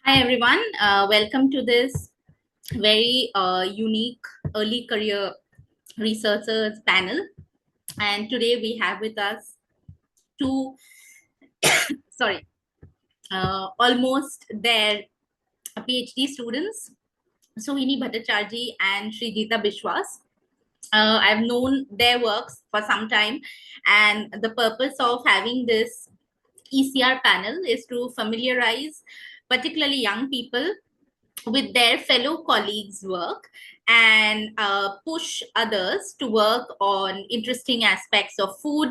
Hi everyone, welcome to this very unique early career researchers panel. And today we have with us two, sorry, almost their PhD students, Sohini Bhattacharjee and SRIJITA BISWAS. I've known their works for some time, and the purpose of having this ECR panel is to familiarize particularly young people with their fellow colleagues' work and push others to work on interesting aspects of food,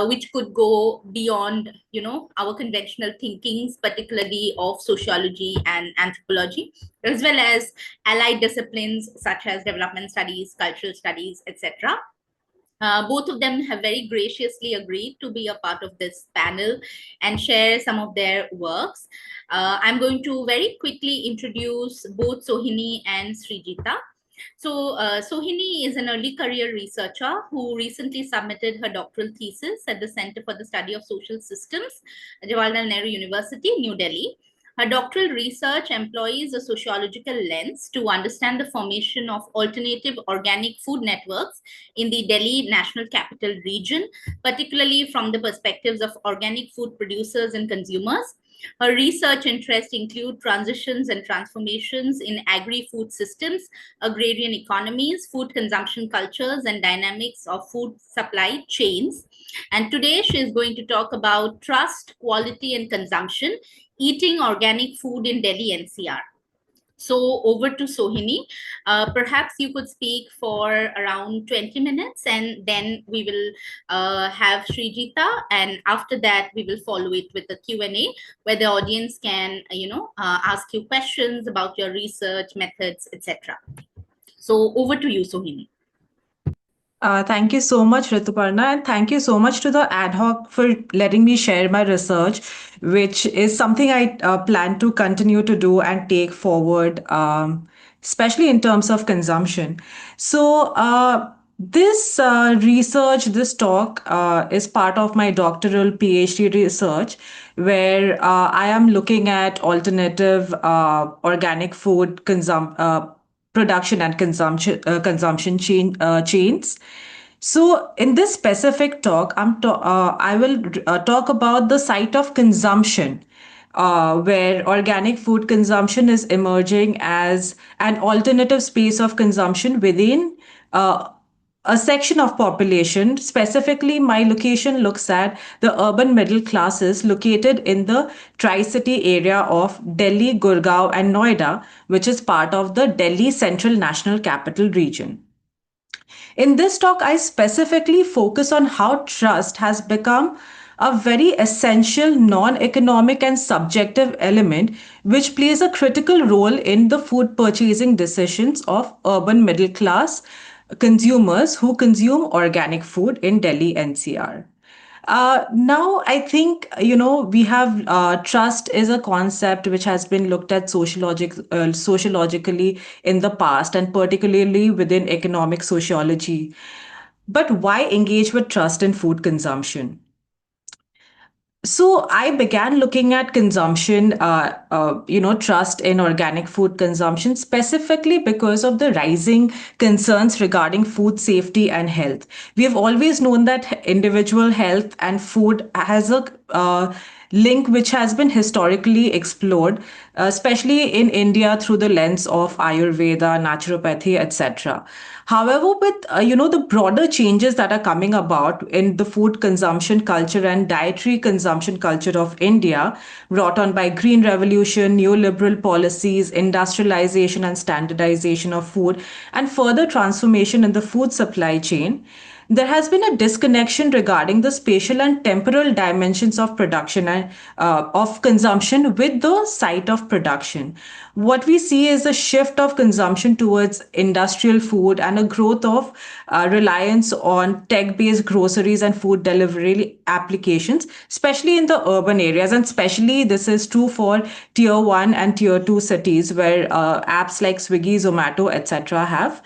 which could go beyond, our conventional thinkings, particularly of sociology and anthropology, as well as allied disciplines such as development studies, cultural studies, etc. Both of them have very graciously agreed to be a part of this panel and share some of their works. I'm going to very quickly introduce both Sohini and Srijita. So, Sohini is an early career researcher who recently submitted her doctoral thesis at the Center for the Study of Social Systems, Jawaharlal Nehru University, New Delhi. Her doctoral research employs a sociological lens to understand the formation of alternative organic food networks in the Delhi National Capital Region, particularly from the perspectives of organic food producers and consumers. Her research interests include transitions and transformations in agri-food systems, agrarian economies, food consumption cultures, and dynamics of food supply chains. And today she is going to talk about trust, quality, and consumption, eating organic food in Delhi NCR. So over to Sohini. Perhaps you could speak for around 20 minutes and then we will have Srijita, and after that we will follow it with a Q&A where the audience can, ask you questions about your research methods, etc. So over to you, Sohini. Thank you so much, Rituparna, and thank you so much to the AdHoc for letting me share my research, which is something I plan to continue to do and take forward, especially in terms of consumption. So, this talk is part of my doctoral PhD research, where I am looking at alternative organic food production and consumption chains. So, in this specific talk, I will talk about the site of consumption, where organic food consumption is emerging as an alternative space of consumption within a section of population. Specifically, my location looks at the urban middle classes located in the Tri-City area of Delhi, Gurgaon, and Noida, which is part of the Delhi Central National Capital Region. In this talk, I specifically focus on how trust has become a very essential non-economic and subjective element which plays a critical role in the food purchasing decisions of urban middle class consumers who consume organic food in Delhi NCR. Now, I think, we have trust is a concept which has been looked at sociologically in the past, and particularly within economic sociology. But why engage with trust in food consumption? So I began looking at consumption, trust in organic food consumption, specifically because of the rising concerns regarding food safety and health. We have always known that individual health and food has a link which has been historically explored, especially in India through the lens of Ayurveda, naturopathy, etc. However, with the broader changes that are coming about in the food consumption culture and dietary consumption culture of India, brought on by Green Revolution, neoliberal policies, industrialization and standardization of food, and further transformation in the food supply chain, there has been a disconnection regarding the spatial and temporal dimensions of production and of consumption with the site of production. What we see is a shift of consumption towards industrial food and a growth of reliance on tech-based groceries and food delivery applications, especially in the urban areas. And especially this is true for tier 1 and tier 2 cities where apps like Swiggy, Zomato, etc. have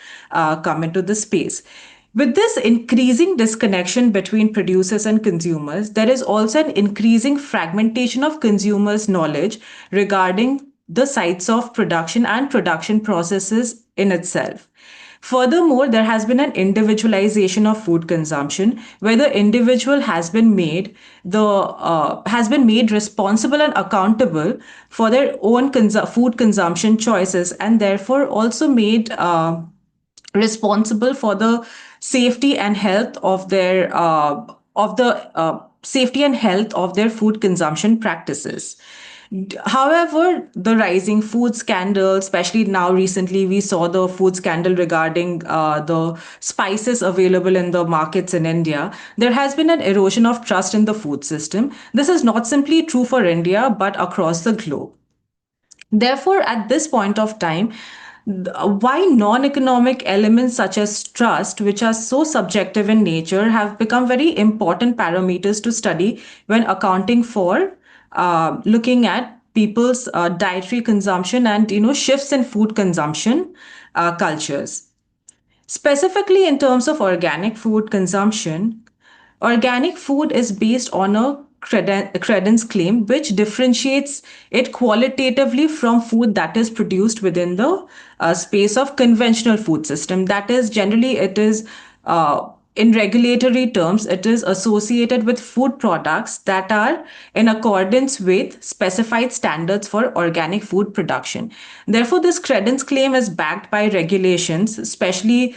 come into the space. With this increasing disconnection between producers and consumers, there is also an increasing fragmentation of consumers' knowledge regarding the sites of production and production processes in itself. Furthermore, there has been an individualization of food consumption, where the individual has been made responsible and accountable for their own food consumption choices, and therefore also made responsible for the safety and health of the safety and health of their food consumption practices. However, the rising food scandal, especially now recently, we saw the food scandal regarding the spices available in the markets in India. There has been an erosion of trust in the food system. This is not simply true for India, but across the globe. Therefore, at this point of time, why non-economic elements such as trust, which are so subjective in nature, have become very important parameters to study when accounting for looking at people's dietary consumption and shifts in food consumption cultures. Specifically, in terms of organic food consumption, organic food is based on a credence claim, which differentiates it qualitatively from food that is produced within the space of conventional food system. That is, generally, it is in regulatory terms, it is associated with food products that are in accordance with specified standards for organic food production. Therefore, this credence claim is backed by regulations, especially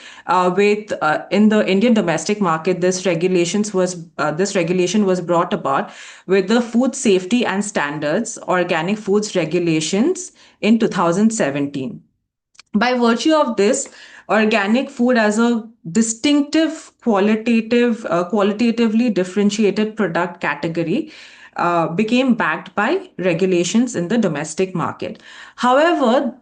with in the Indian domestic market. This regulation was brought about with the Food Safety and Standards Organic Foods Regulations in 2017. By virtue of this, organic food as a distinctive qualitatively differentiated product category became backed by regulations in the domestic market. However,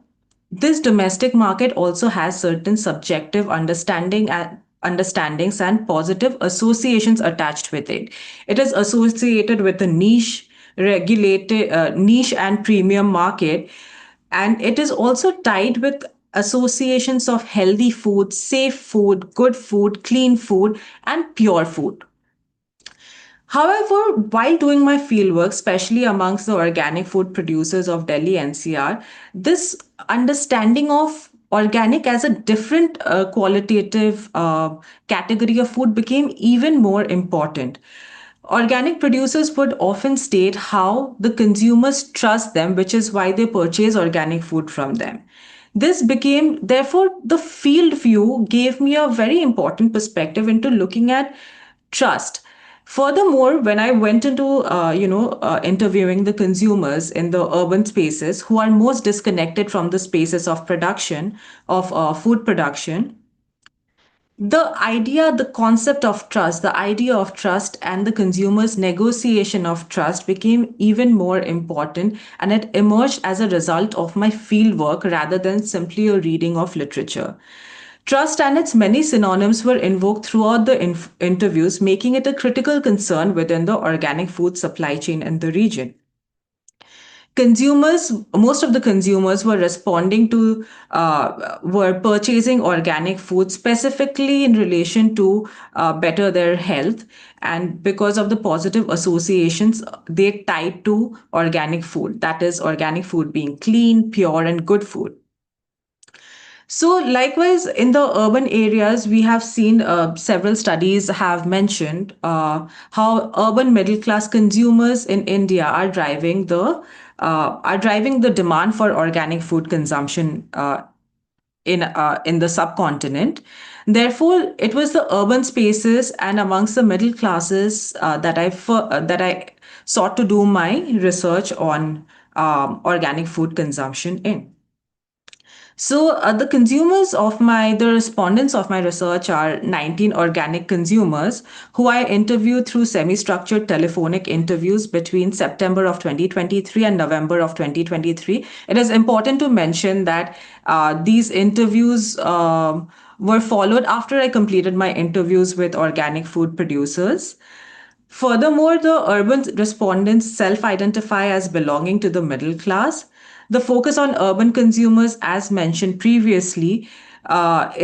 this domestic market also has certain subjective understandings and positive associations attached with it. It is associated with a niche and premium market, and it is also tied with associations of healthy food, safe food, good food, clean food, and pure food. However, while doing my fieldwork, especially amongst the organic food producers of Delhi NCR, this understanding of organic as a different qualitative category of food became even more important. Organic producers would often state how the consumers trust them, which is why they purchase organic food from them. This became, therefore, the field view gave me a very important perspective into looking at trust. Furthermore, when I went into interviewing the consumers in the urban spaces who are most disconnected from the spaces of production of food production, the concept of trust, the idea of trust and the consumer's negotiation of trust became even more important, and it emerged as a result of my fieldwork rather than simply a reading of literature. Trust and its many synonyms were invoked throughout the interviews, making it a critical concern within the organic food supply chain in the region. Most of the consumers were were purchasing organic food specifically in relation to better their health, and because of the positive associations they tied to organic food, that is organic food being clean, pure, and good food. So, likewise, in the urban areas, we have seen several studies have mentioned how urban middle class consumers in India are driving the demand for organic food consumption in the subcontinent. Therefore, it was the urban spaces and amongst the middle classes that I sought to do my research on organic food consumption in. So the respondents of my research are 19 organic consumers who I interviewed through semi-structured telephonic interviews between September of 2023 and November of 2023. It is important to mention that these interviews were followed after I completed my interviews with organic food producers. Furthermore, the urban respondents self identify as belonging to the middle class. The focus on urban consumers, as mentioned previously,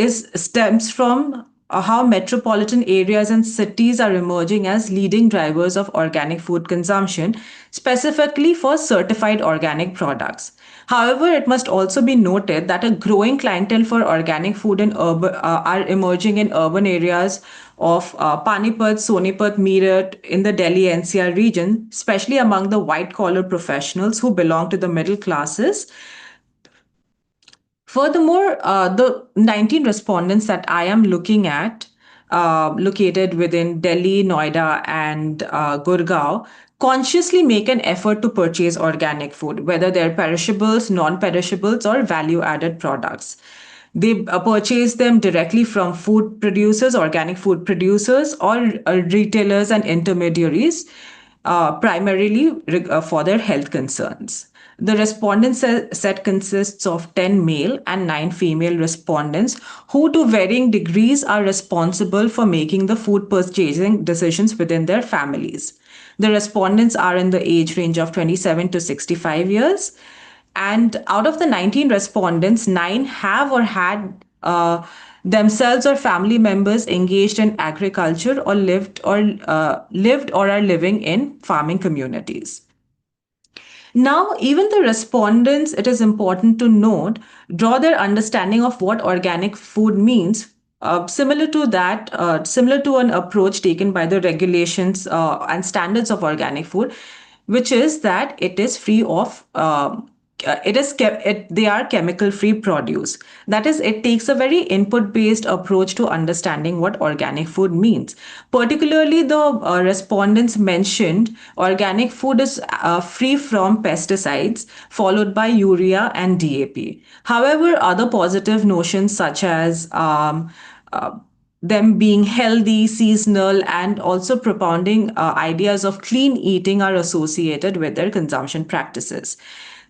stems from how metropolitan areas and cities are emerging as leading drivers of organic food consumption, specifically for certified organic products. However, it must also be noted that a growing clientele for organic food are emerging in urban areas of Panipat, Sonipat, Meerut in the Delhi NCR region, especially among the white collar professionals who belong to the middle classes. Furthermore, the 19 respondents that I am looking at, located within Delhi, Noida, and Gurgaon, consciously make an effort to purchase organic food, whether they're perishables, non perishables, or value added products. They purchase them directly from food producers, organic food producers, or retailers and intermediaries, primarily for their health concerns. The respondent set consists of 10 male and 9 female respondents who, to varying degrees, are responsible for making the food purchasing decisions within their families. The respondents are in the age range of 27 to 65 years. And out of the 19 respondents, 9 have or had themselves or family members engaged in agriculture or lived or are living in farming communities. Now, even the respondents, it is important to note, draw their understanding of what organic food means. Similar to an approach taken by the regulations and standards of organic food, which is that it is free of they are chemical free produce. That is, it takes a very input based approach to understanding what organic food means. Particularly, the respondents mentioned organic food is free from pesticides, followed by urea and DAP. However, other positive notions such as them being healthy, seasonal, and also propounding ideas of clean eating are associated with their consumption practices.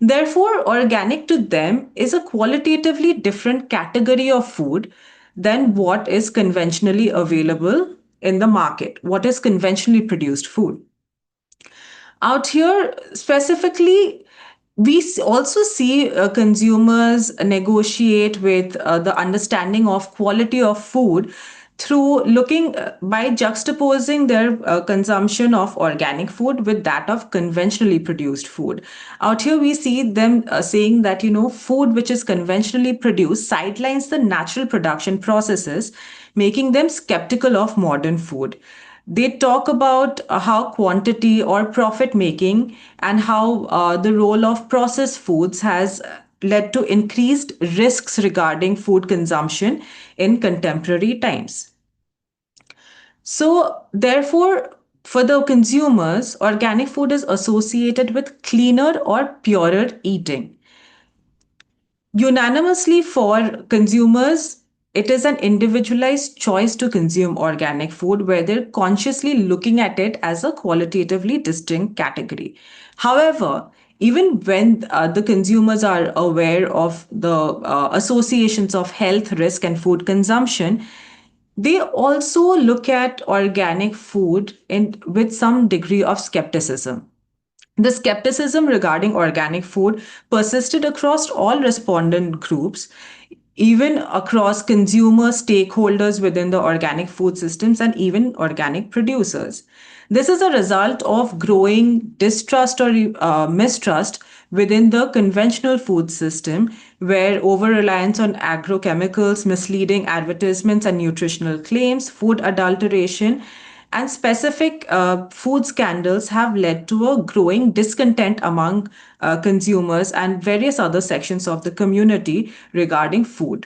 Therefore, organic to them is a qualitatively different category of food than what is conventionally available in the market, what is conventionally produced food. Out here, specifically, also see consumers negotiate with the understanding of quality of food through looking by juxtaposing their consumption of organic food with that of conventionally produced food. Out here, we see them saying that, food which is conventionally produced sidelines the natural production processes, making them skeptical of modern food. They talk about how quantity or profit making and how the role of processed foods has led to increased risks regarding food consumption in contemporary times. So, therefore, for the consumers, organic food is associated with cleaner or purer eating. Unanimously for consumers, it is an individualized choice to consume organic food where they're consciously looking at it as a qualitatively distinct category. However, even when the consumers are aware of the associations of health risk and food consumption, they also look at organic food with some degree of skepticism. The skepticism regarding organic food persisted across all respondent groups, even across consumer stakeholders within the organic food systems and even organic producers. This is a result of growing distrust or mistrust within the conventional food system, where over reliance on agrochemicals, misleading advertisements, and nutritional claims, food adulteration, and specific food scandals have led to a growing discontent among consumers and various other sections of the community regarding food.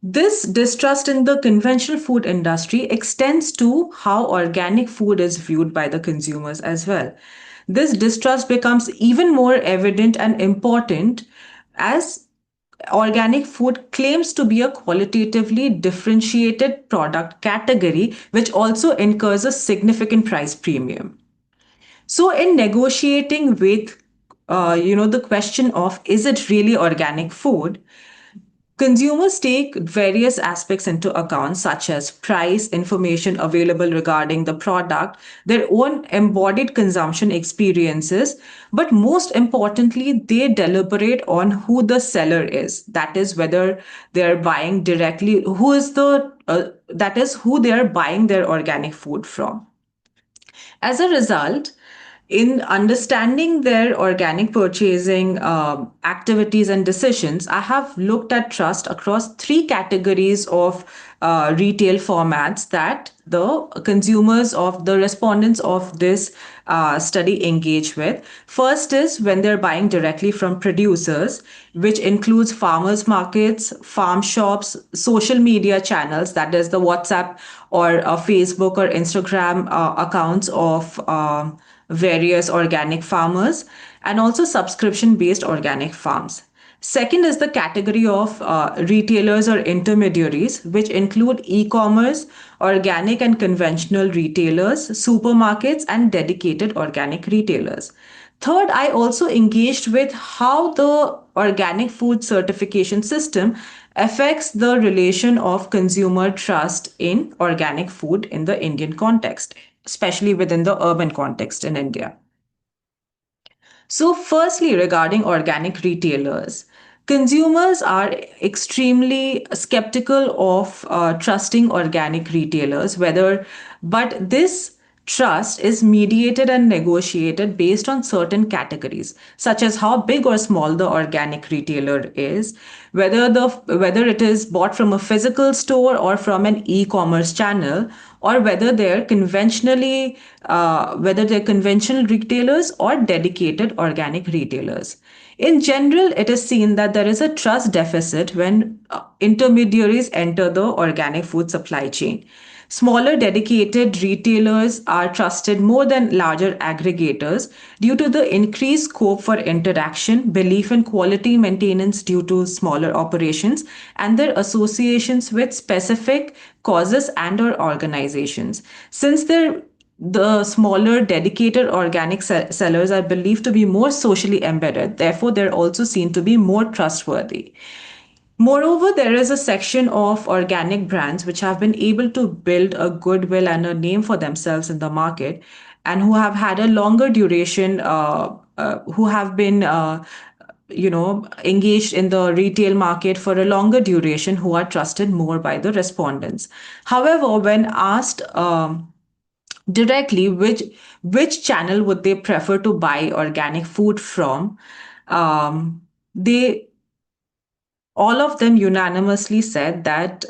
This distrust in the conventional food industry extends to how organic food is viewed by the consumers as well. This distrust becomes even more evident and important as organic food claims to be a qualitatively differentiated product category, which also incurs a significant price premium. So, in negotiating with, the question of is it really organic food, Consumers take various aspects into account, such as price, information available regarding the product, their own embodied consumption experiences, but most importantly, they deliberate on who the seller is. That is, whether they're buying directly, that is, who they're buying their organic food from. As a result, in understanding their organic purchasing activities and decisions, I have looked at trust across three categories of retail formats that the consumers of the respondents of this study engage with. First is when they're buying directly from producers, which includes farmers markets, farm shops, social media channels, that is the WhatsApp or Facebook or Instagram accounts of various organic farmers, and also subscription based organic farms. Second is the category of retailers or intermediaries, which include e commerce, organic and conventional retailers, supermarkets, and dedicated organic retailers. Third, I also engaged with how the organic food certification system affects the relation of consumer trust in organic food in the Indian context, especially within the urban context in India. So, firstly, regarding organic retailers, consumers are extremely skeptical of trusting organic retailers, but this trust is mediated and negotiated based on certain categories, such as how big or small the organic retailer is, whether it is bought from a physical store or from an e-commerce channel, or whether they're conventional retailers or dedicated organic retailers. In general, it is seen that there is a trust deficit when intermediaries enter the organic food supply chain. Smaller dedicated retailers are trusted more than larger aggregators due to the increased scope for interaction, belief in quality maintenance due to smaller operations, and their associations with specific causes and or organizations. Since the smaller dedicated organic sellers are believed to be more socially embedded, therefore they're also seen to be more trustworthy. Moreover, there is a section of organic brands which have been able to build a goodwill and a name for themselves in the market, and who have had a longer duration, who have been engaged in the retail market for a longer duration, who are trusted more by the respondents. However, when asked directly which channel would they prefer to buy organic food from, they all of them unanimously said that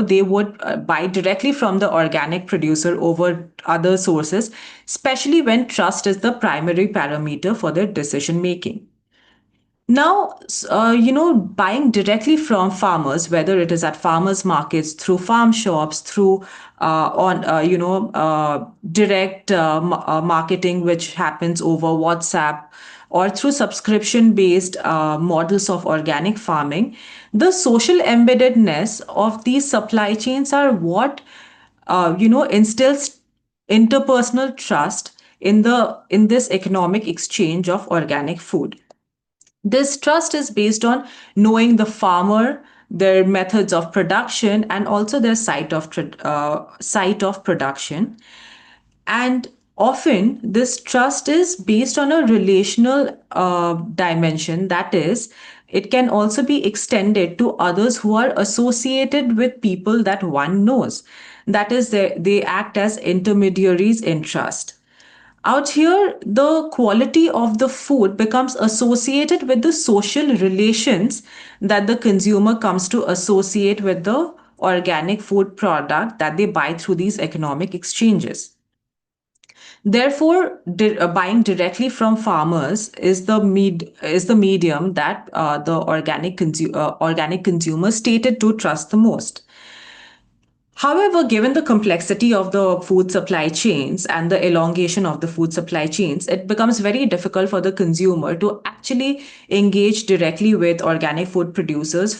they would buy directly from the organic producer over other sources, especially when trust is the primary parameter for their decision making. Now, buying directly from farmers, whether it is at farmers markets, through farm shops, through direct marketing, which happens over WhatsApp, or through subscription based models of organic farming, the social embeddedness of these supply chains are what instills interpersonal trust in this economic exchange of organic food. This trust is based on knowing the farmer, their methods of production, and also their site of production. And often, this trust is based on a relational dimension. That is, it can also be extended to others who are associated with people that one knows. That is, they act as intermediaries in trust. Out here, the quality of the food becomes associated with the social relations that the consumer comes to associate with the organic food product that they buy through these economic exchanges. Therefore, buying directly from farmers is the medium that the organic consumer stated to trust the most. However, given the complexity of the food supply chains and the elongation of the food supply chains, it becomes very difficult for the consumer to actually engage directly with organic food producers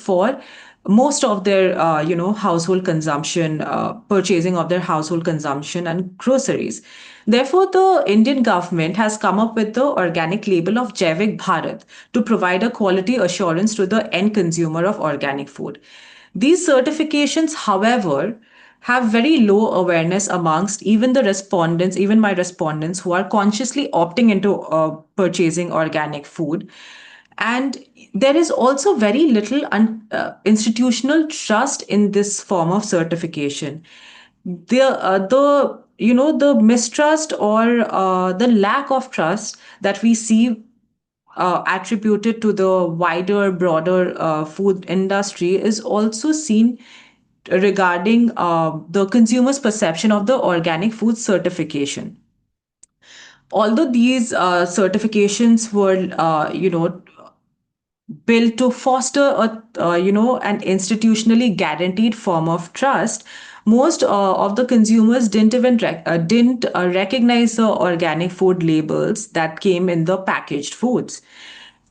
most of their household consumption, purchasing of their household consumption and groceries. Therefore, the Indian government has come up with the organic label of Jaivik Bharat to provide a quality assurance to the end consumer of organic food. These certifications, however, have very low awareness amongst even the respondents, even my respondents who are consciously opting into purchasing organic food. And there is also very little institutional trust in this form of certification. The mistrust or the lack of trust that we see attributed to the wider, broader food industry is also seen regarding the consumer's perception of the organic food certification. Although these certifications were, built to foster an institutionally guaranteed form of trust, most of the consumers didn't recognize the organic food labels that came in the packaged foods.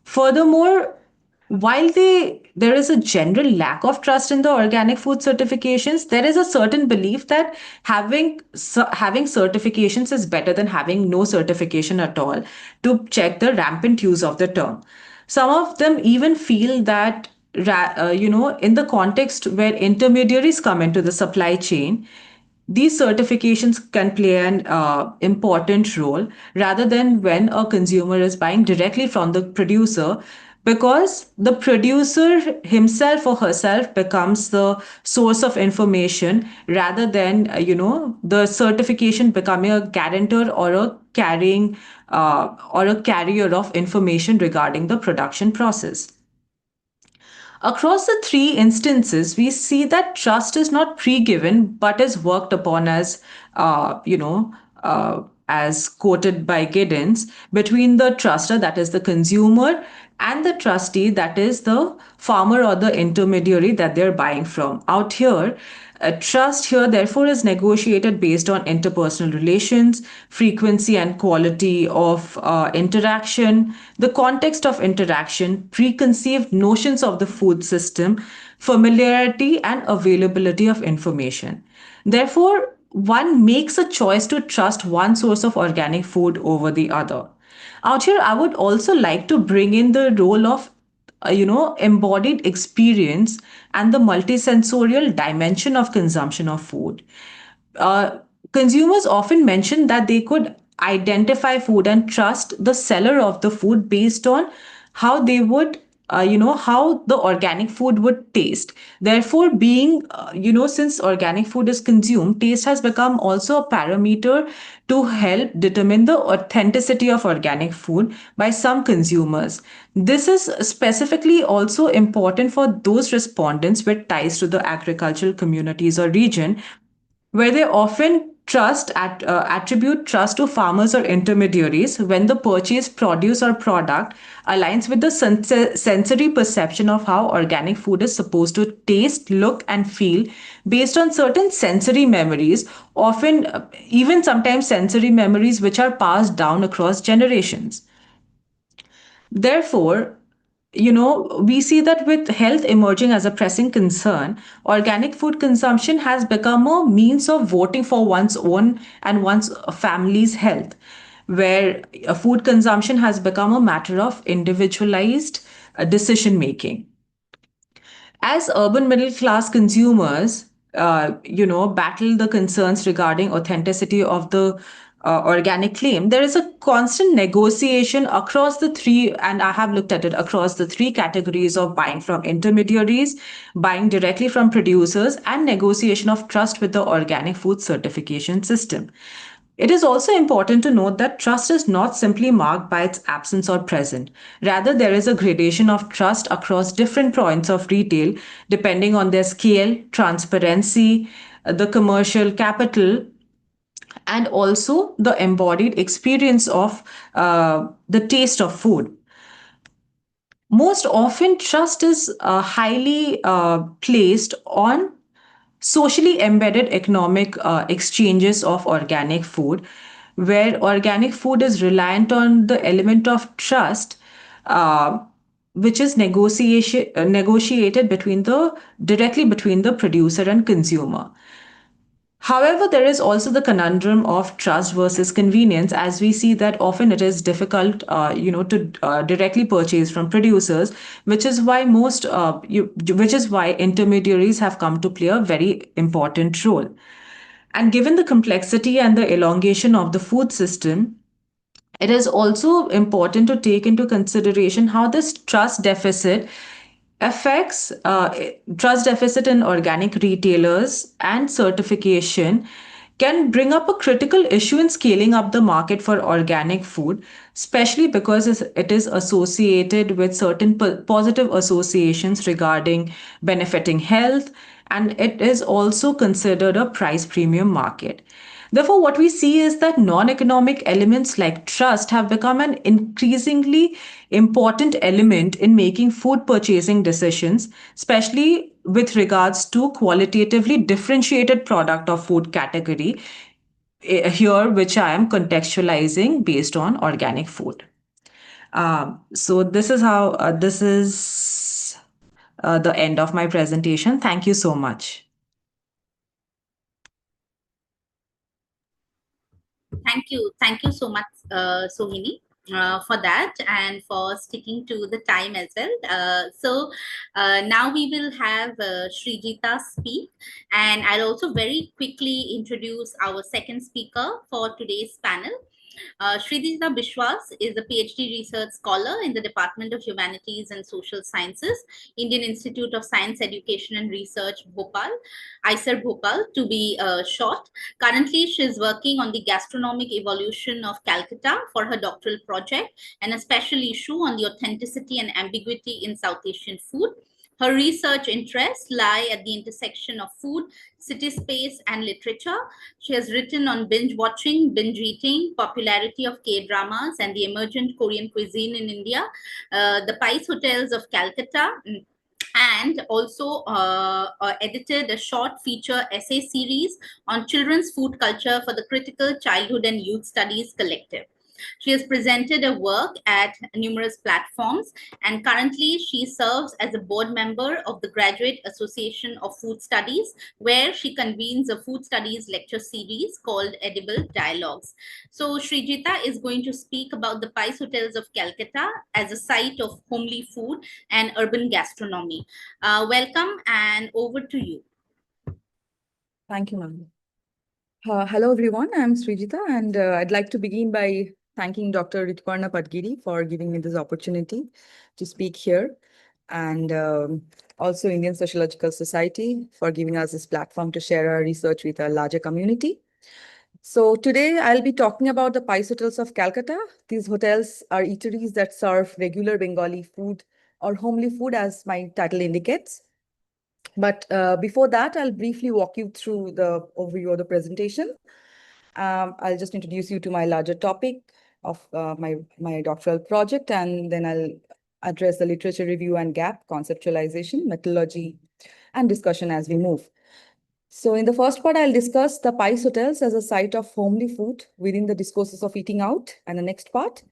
Furthermore, while there is a general lack of trust in the organic food certifications, there is a certain belief that having certifications is better than having no certification at all, to check the rampant use of the term. Some of them even feel that, in the context where intermediaries come into the supply chain, these certifications can play an important role rather than when a consumer is buying directly from the producer, because the producer himself or herself becomes the source of information rather than the certification becoming a guarantor or a carrier of information regarding the production process. Across the three instances, we see that trust is not pre-given but is worked upon as quoted by Giddens, between the truster, that is the consumer, and the trustee, that is the farmer or the intermediary that they're buying from. Out here, trust here, therefore, is negotiated based on interpersonal relations, frequency and quality of interaction, the context of interaction, preconceived notions of the food system, familiarity, and availability of information. Therefore, one makes a choice to trust one source of organic food over the other. Out here, I would also like to bring in the role of embodied experience and the multisensorial dimension of consumption of food. uh, Consumers often mention that they could identify food and trust the seller of the food based on how they would how the organic food would taste. Therefore, being since organic food is consumed, taste has become also a parameter to help determine the authenticity of organic food by some consumers. This is specifically also important for those respondents with ties to the agricultural communities or region, where they often attribute trust to farmers or intermediaries when the purchased produce or product aligns with the sensory perception of how organic food is supposed to taste, look, and feel based on certain sensory memories, often even sometimes sensory memories which are passed down across generations. Therefore, we see that with health emerging as a pressing concern, organic food consumption has become a means of voting for one's own and one's family's health, where food consumption has become a matter of individualized decision making. As urban middle class consumers, battle the concerns regarding authenticity of the organic claim, there is a constant negotiation across the three, and I have looked at it across the three categories of buying from intermediaries, buying directly from producers, and negotiation of trust with the organic food certification system. It is also important to note that trust is not simply marked by its absence or presence. Rather, there is a gradation of trust across different points of retail depending on their scale, transparency, the commercial capital, and also the embodied experience of the taste of food. Most often, trust is highly placed on socially embedded economic exchanges of organic food, where organic food is reliant on the element of trust. which is negotiated directly between the producer and consumer. However, there is also the conundrum of trust versus convenience, as we see that often it is difficult, to directly purchase from producers, which is why intermediaries have come to play a very important role. And given the complexity and the elongation of the food system, it is also important to take into consideration how this affects trust deficit in organic retailers and certification can bring up a critical issue in scaling up the market for organic food, especially because it is associated with certain positive associations regarding benefiting health, and it is also considered a price premium market. Therefore, what we see is that non economic elements like trust have become an increasingly important element in making food purchasing decisions, especially with regards to qualitatively differentiated product or food category here, which I am contextualizing based on organic food. So this is the end of my presentation. Thank you so much. Thank you so much, Sohini, for that and for sticking to the time as well. Now we will have Srijita speak, and I'll also very quickly introduce our second speaker for today's panel. Srijita BISWAS is a PhD research scholar in the Department of Humanities and Social Sciences, Indian Institute of Science Education and Research, Bhopal, IISERB Bhopal to be short. Currently, she is working on the gastronomic evolution of Calcutta for her doctoral project and a special issue on the authenticity and ambiguity in South Asian food. Her research interests lie at the intersection of food, city space, and literature. She has written on binge watching, binge eating, popularity of K-dramas, and the emergent Korean cuisine in India, the PICE hotels of Calcutta, and also edited a short feature essay series on children's food culture for the Critical Childhood and Youth Studies Collective. She has presented her work at numerous platforms, and currently she serves as a board member of the Graduate Association of Food Studies, where she convenes a food studies lecture series called Edible Dialogues. So Srijita is going to speak about the PICE Hotels of Calcutta as a site of homely food and urban gastronomy. Welcome, and over to you. Thank you, ma'am. Hello, everyone. I'm Srijita, and I'd like to begin by thanking Dr. Rituparna Patgiri for giving me this opportunity to speak here, and also Indian Sociological Society for giving us this platform to share our research with a larger community. So today I'll be talking about the PICE hotels of Calcutta. These hotels are eateries that serve regular Bengali food or homely food, as my title indicates. But before that, I'll briefly walk you through the overview of the presentation. I'll just introduce you to my larger topic of my doctoral project, and then I'll address the literature review and gap, conceptualization, methodology, and discussion as we move. So in the first part, I'll discuss the PICE hotels as a site of homely food within the discourses of eating out. And the next part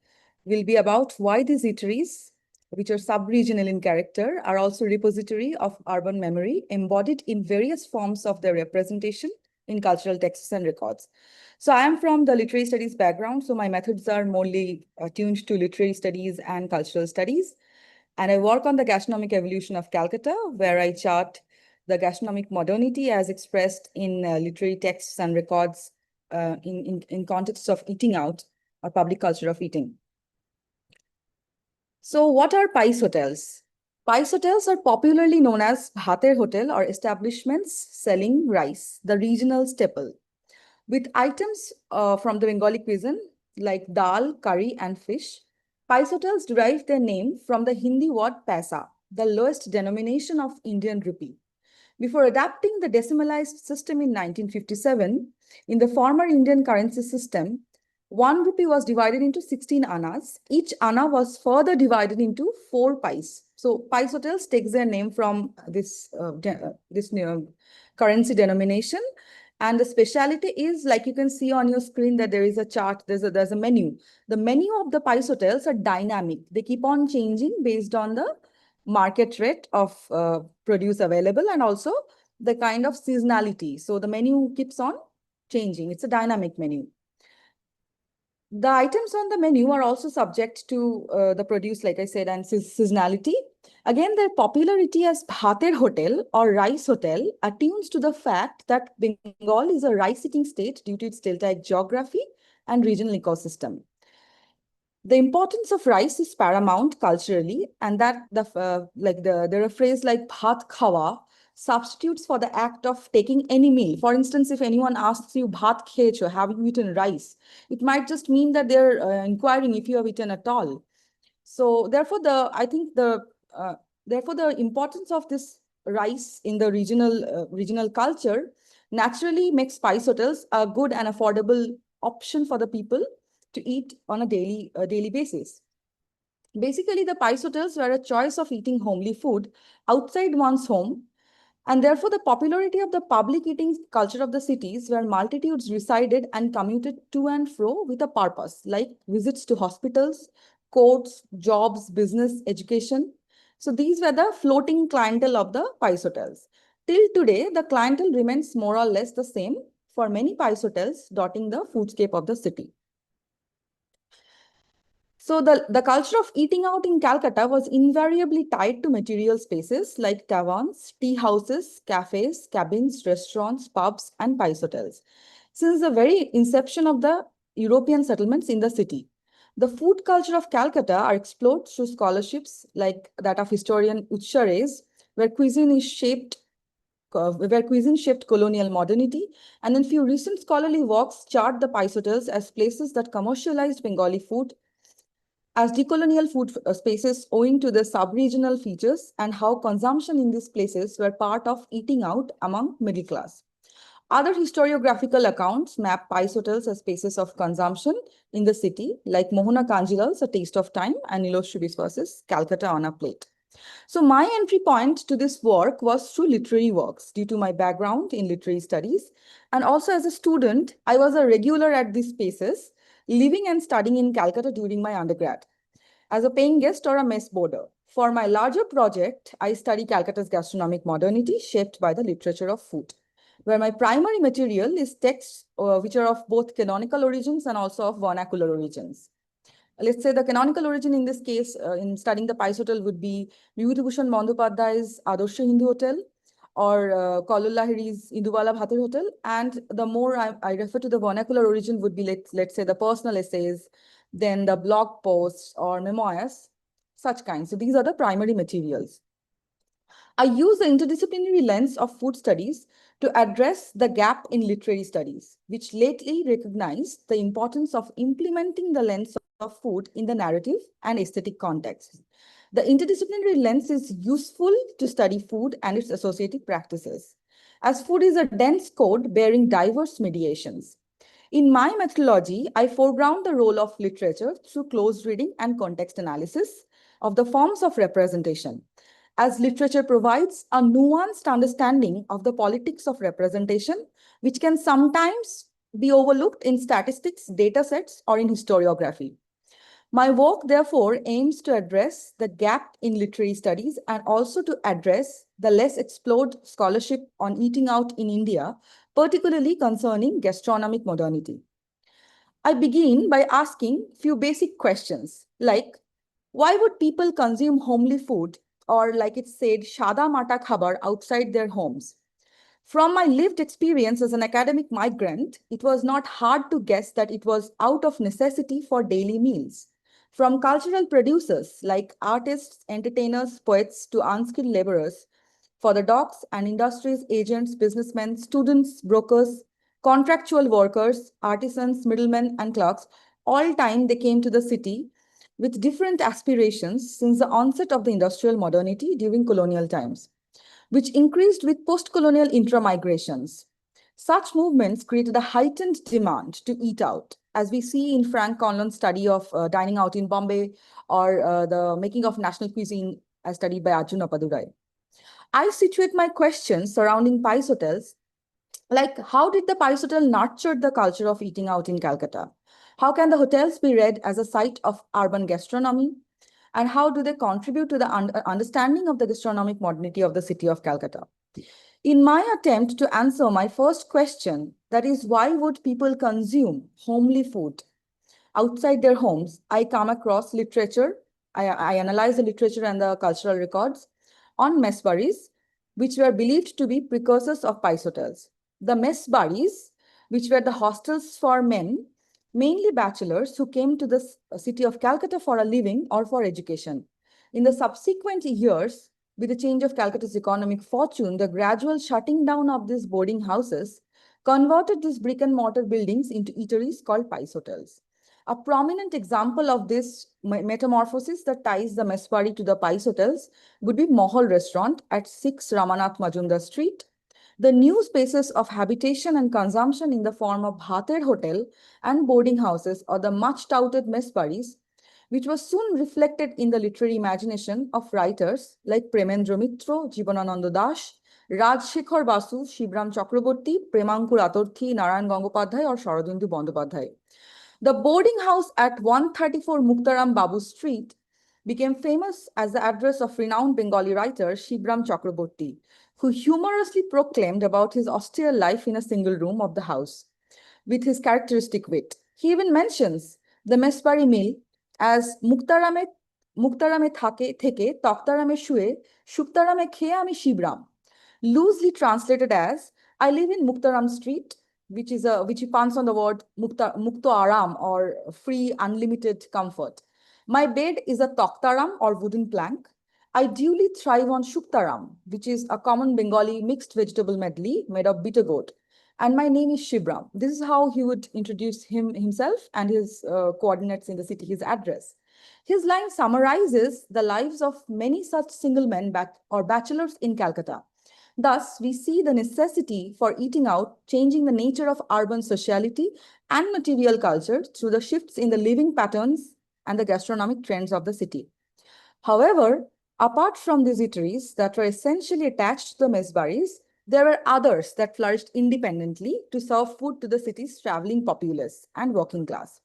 will be about why these eateries, which are sub-regional in character, are also repository of urban memory embodied in various forms of their representation in cultural texts and records. So I am from the literary studies background, so my methods are mostly tuned to literary studies and cultural studies. And I work on the gastronomic evolution of Calcutta, where I chart the gastronomic modernity as expressed in literary texts and records in contexts of eating out or public culture of eating. So what are PICE hotels? PICE hotels are popularly known as Bhater hotel or establishments selling rice, the regional staple, with items from the Bengali cuisine like dal, curry, and fish. PICE hotels derive their name from the Hindi word paisa, the lowest denomination of Indian rupee. Before adapting the decimalized system in 1957, in the former Indian currency system, 1 rupee was divided into 16 annas. Each anna was further divided into 4 pice. So PICE hotels takes their name from this currency denomination. And the speciality is, like you can see on your screen, that there is a chart, there's a menu. The menu of the PICE hotels are dynamic. They keep on changing based on the market rate of produce available and also the kind of seasonality. So the menu keeps on changing. It's a dynamic menu. The items on the menu are also subject to the produce, like I said, and seasonality. Again, their popularity as Bhater Hotel or Rice Hotel attunes to the fact that Bengal is a rice-eating state due to its deltaic geography and regional ecosystem. The importance of rice is paramount culturally, and that there are phrases like bhat khawa substitutes for the act of taking any meal. For instance, if anyone asks you bhat khecho, have you eaten rice? It might just mean that they're inquiring if you have eaten at all. So therefore, the importance of this rice in the regional culture naturally makes spice hotels a good and affordable option for the people to eat on a daily basis. Basically, the Pice hotels were a choice of eating homely food outside one's home, and therefore the popularity of the public eating culture of the cities where multitudes resided and commuted to and fro with a purpose, like visits to hospitals, courts, jobs, business, education. So these were the floating clientele of the Pice hotels. Till today, the clientele remains more or less the same for many Pice hotels dotting the foodscape of the city. So the culture of eating out in Calcutta was invariably tied to material spaces like taverns, tea houses, cafes, cabins, restaurants, pubs, and Pice hotels. Since the very inception of the European settlements in the city, the food culture of Calcutta are explored through scholarships like that of historian Utsha Ray's, where cuisine shaped colonial modernity, and then few recent scholarly works chart the Pice hotels as places that commercialized Bengali food as decolonial food spaces owing to the sub-regional features and how consumption in these places were part of eating out among middle class. Other historiographical accounts map Pice hotels as spaces of consumption in the city, like Mohana Kanjilal's A Taste of Time and Niloshri Biswas's Calcutta on a Plate. So my entry point to this work was through literary works due to my background in literary studies. And also as a student, I was a regular at these spaces, living and studying in Calcutta during my undergrad as a paying guest or a mess boarder. For my larger project, I study Calcutta's gastronomic modernity shaped by the literature of food, where my primary material is texts which are of both canonical origins and also of vernacular origins. Let's say the canonical origin in this case, in studying the Pice Hotel, would be Vibhutibhushan Bandyopadhyay's Adorsha Hindu Hotel or Kolul Lahiri's Indubala Bhatir Hotel. And the more I refer to the vernacular origin would be, let's say, the personal essays, then the blog posts or memoirs, such kinds. So these are the primary materials. I use the interdisciplinary lens of food studies to address the gap in literary studies, which lately recognized the importance of implementing the lens of food in the narrative and aesthetic context. The interdisciplinary lens is useful to study food and its associated practices, as food is a dense code bearing diverse mediations. In my methodology, I foreground the role of literature through close reading and context analysis of the forms of representation, as literature provides a nuanced understanding of the politics of representation, which can sometimes be overlooked in statistics, data sets, or in historiography. My work, therefore, aims to address the gap in literary studies and also to address the less explored scholarship on eating out in India, particularly concerning gastronomic modernity. I begin by asking few basic questions like, why would people consume homely food or, like it said, shada mata khabar outside their homes? From my lived experience as an academic migrant, it was not hard to guess that it was out of necessity for daily meals. From cultural producers like artists, entertainers, poets to unskilled laborers, for the docks and industries, agents, businessmen, students, brokers, contractual workers, artisans, middlemen, and clerks, all time they came to the city with different aspirations since the onset of the industrial modernity during colonial times, which increased with post-colonial intra-migrations. Such movements created a heightened demand to eat out, as we see in Frank Conlon's study of dining out in Bombay or the making of national cuisine as studied by Arjun Appadurai. I situate my questions surrounding Pice hotels Like, how did the Pice Hotel nurture the culture of eating out in Calcutta? How can the hotels be read as a site of urban gastronomy? And how do they contribute to the understanding of the gastronomic modernity of the city of Calcutta? In my attempt to answer my first question, that is, why would people consume homely food outside their homes, I come across literature. I analyze the literature and the cultural records on mess baris, which were believed to be precursors of Pice hotels. The mess baris, which were the hostels for men, mainly bachelors who came to the city of Calcutta for a living or for education. In the subsequent years, with the change of Calcutta's economic fortune, the gradual shutting down of these boarding houses converted these brick and mortar buildings into eateries called Pice hotels. A prominent example of this metamorphosis that ties the Meswari to the Pice hotels would be Mohol Restaurant at 6 Ramanath Majumdar Street. The new spaces of habitation and consumption in the form of Bhater Hotel and boarding houses or the much touted Meswaris, which was soon reflected in the literary imagination of writers like Premendra Mitro, Jibanananda Das, Rajshekhar Basu, Shibram Chakraborty, Premankur Atorthi, Narayan Gangopadhyay, or Sharadindu Bandyopadhyay. The boarding house at 134 Muktaram Babu Street became famous as the address of renowned Bengali writer Shibram Chakraborty, who humorously proclaimed about his austere life in a single room of the house with his characteristic wit. He even mentions the Mesbari mill as Muktarame theke Toktarame shue Shuktarame kheye ami Shibram, loosely translated as I live in Muktaram Street, which he puns on the word Mukto Aram, or free unlimited comfort. My bed is a Toktaram or wooden plank. I duly thrive on Shuktaram, which is a common Bengali mixed vegetable medley made of bitter gourd. And my name is Shibram. This is how he would introduce himself and his coordinates in the city, his address. His line summarizes the lives of many such single men or bachelors in Calcutta. Thus, we see the necessity for eating out changing the nature of urban sociality and material culture through the shifts in the living patterns and the gastronomic trends of the city. However, apart from these eateries that were essentially attached to the mesbaris, there were others that flourished independently to serve food to the city's traveling populace and working class.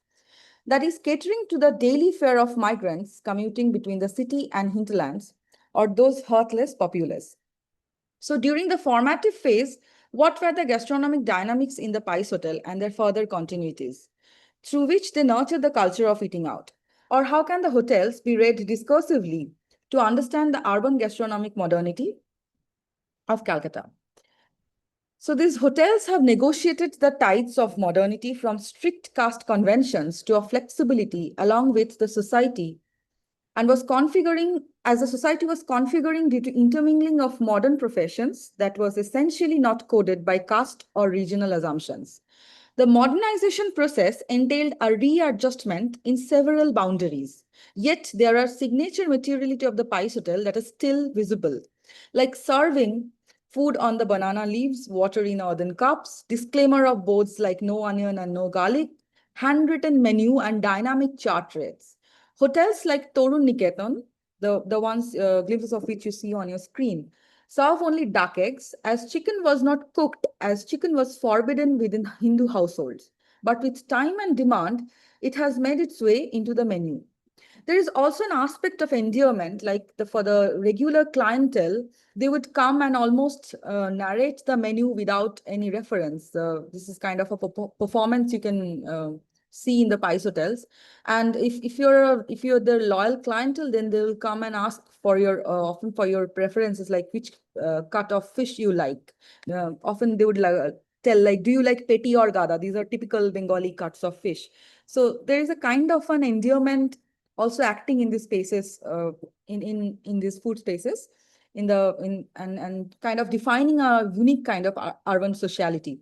That is, catering to the daily fare of migrants commuting between the city and hinterlands, or those heartless populace. So during the formative phase, what were the gastronomic dynamics in the Pice Hotel and their further continuities, through which they nurtured the culture of eating out? Or how can the hotels be read discursively to understand the urban gastronomic modernity of Calcutta? So these hotels have negotiated the tides of modernity from strict caste conventions to a flexibility along with the society, and was configuring, as the society was configuring due to intermingling of modern professions that was essentially not coded by caste or regional assumptions. The modernization process entailed a readjustment in several boundaries. Yet there are signature materiality of the Pice Hotel that is still visible, like serving food on the banana leaves, water in earthen cups, disclaimer of boards like no onion and no garlic, handwritten menu and dynamic chart rates. Hotels like Torun Niketan, the ones glimpses of which you see on your screen, serve only duck eggs, as chicken was not cooked, as chicken was forbidden within Hindu households. But with time and demand, it has made its way into the menu. There is also an aspect of endearment, like for the regular clientele, they would come and almost narrate the menu without any reference. This is kind of a performance you can see in the Pice hotels. And if you're the loyal clientele, then they will come and ask for your often for your preferences, like which cut of fish you like. Often they would tell, like, do you like peti or gada? These are typical Bengali cuts of fish. So there is a kind of an endearment also acting in these spaces, in these food spaces, and kind of defining a unique kind of urban sociality.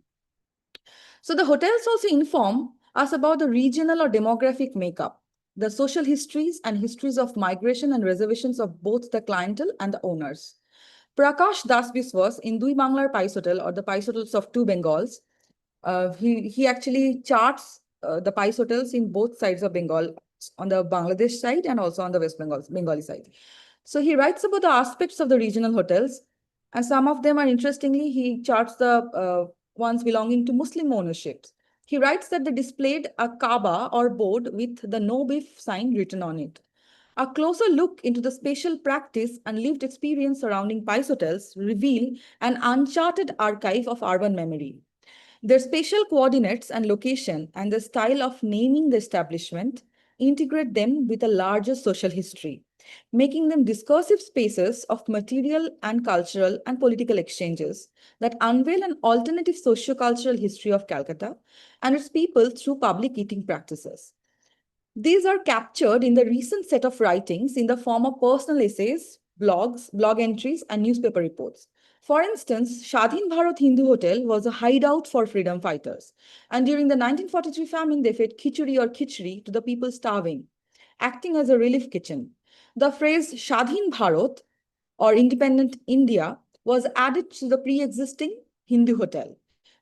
So the hotels also inform us about the regional or demographic makeup, the social histories and histories of migration and reservations of both the clientele and the owners. Prakash Das Biswas in Dui Banglar Pice Hotel, or the Pice Hotels of Two Bengals, he actually charts the Pice hotels in both sides of Bengal, on the Bangladesh side and also on the West Bengali side. So he writes about the aspects of the regional hotels, and some of them are, interestingly, he charts the once belonging to Muslim ownership. He writes that they displayed a Kaaba or board with the no beef sign written on it. A closer look into the spatial practice and lived experience surrounding PICE hotels reveal an uncharted archive of urban memory. Their spatial coordinates and location and the style of naming the establishment integrate them with a larger social history, making them discursive spaces of material and cultural and political exchanges that unveil an alternative socio-cultural history of Calcutta and its people through public eating practices. These are captured in the recent set of writings in the form of personal essays, blogs, blog entries, and newspaper reports. For instance, Shadhin Bharat Hindu Hotel was a hideout for freedom fighters, and during the 1943 famine, they fed khichdi or khichdi to the people starving, acting as a relief kitchen. The phrase Shadhin Bharat or independent India was added to the pre-existing Hindu hotel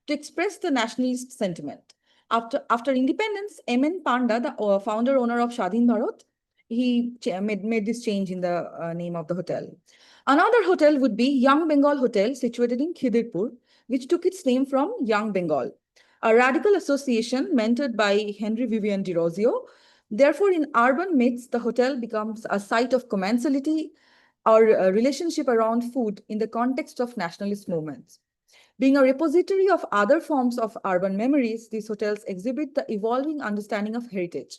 to express the nationalist sentiment. After independence, M.N. Panda, the founder owner of Shadhin Bharat, he made this change in the name of the hotel. Another hotel would be Young Bengal Hotel, situated in Khidirpur, which took its name from Young Bengal, a radical association mentored by Henry Vivian de Rosio. Therefore, in urban myths, the hotel becomes a site of commensality or a relationship around food in the context of nationalist movements. Being a repository of other forms of urban memories, these hotels exhibit the evolving understanding of heritage.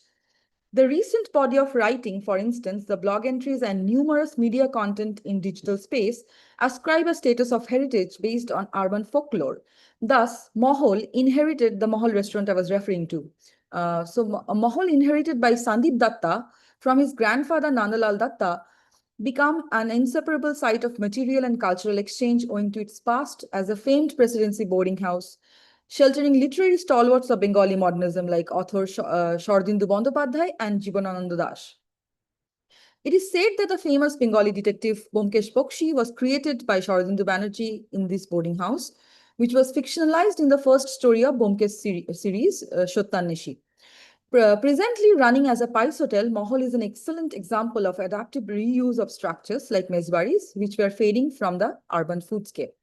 The recent body of writing, for instance, the blog entries and numerous media content in digital space, ascribe a status of heritage based on urban folklore. Thus, Mohol inherited the Mohol restaurant I was referring to. Mohol, inherited by Sandeep Datta from his grandfather Nandalal Datta, become an inseparable site of material and cultural exchange owing to its past as a famed presidency boarding house, sheltering literary stalwarts of Bengali modernism like author Shardindu Bandyopadhyay and Jibanananda Das. It is said that the famous Bengali detective Bomkesh Bokshi was created by Shardindu Banerjee in this boarding house, which was fictionalized in the first story of Bomkesh series, Shottanneshi. Presently running as a PICE hotel, Mohol is an excellent example of adaptive reuse of structures like mezbaris, which were fading from the urban foodscape.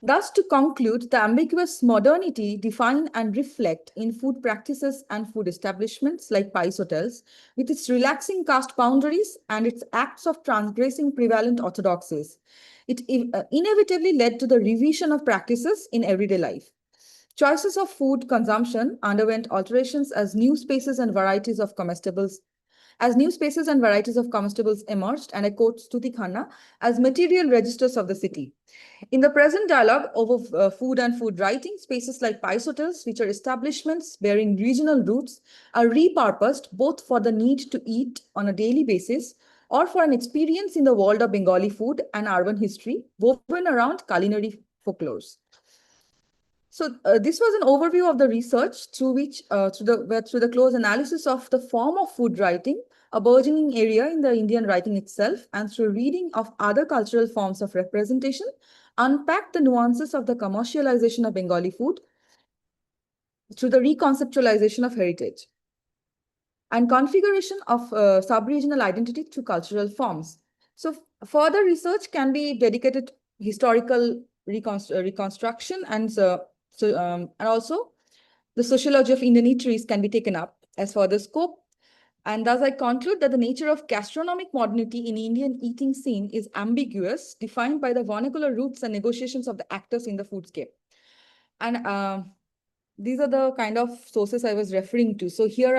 Thus, to conclude, the ambiguous modernity define and reflect in food practices and food establishments like PICE hotels, with its relaxing caste boundaries and its acts of transgressing prevalent orthodoxies. It inevitably led to the revision of practices in everyday life. Choices of food consumption underwent alterations as new spaces and varieties of comestibles emerged, and I quote Stuti Khanna, as material registers of the city. In the present dialogue over food and food writing, spaces like PICE hotels, which are establishments bearing regional roots, are repurposed both for the need to eat on a daily basis or for an experience in the world of Bengali food and urban history woven around culinary folklores. So this was an overview of the research through the close analysis of the form of food writing, a burgeoning area in the Indian writing itself, and through reading of other cultural forms of representation, unpacked the nuances of the commercialization of Bengali food through the reconceptualization of heritage and configuration of sub-regional identity through cultural forms. So further research can be dedicated historical reconstruction and also the sociology of Indian eateries can be taken up as further scope. And thus I conclude that the nature of gastronomic modernity in Indian eating scene is ambiguous, defined by the vernacular roots and negotiations of the actors in the foodscape. And these are the kind of sources I was referring to. So here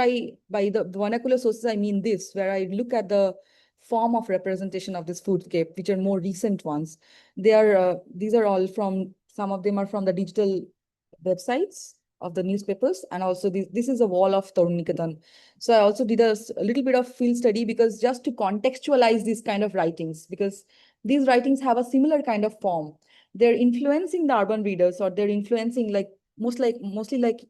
by the vernacular sources, I mean this, where I look at the form of representation of this foodscape, which are more recent ones. These are all from, some of them are from the digital websites of the newspapers, and also this is a wall of Tarun Niketan. So I also did a little bit of field study, because just to contextualize these kind of writings, because these writings have a similar kind of form. They're influencing the urban readers, or they're influencing mostly like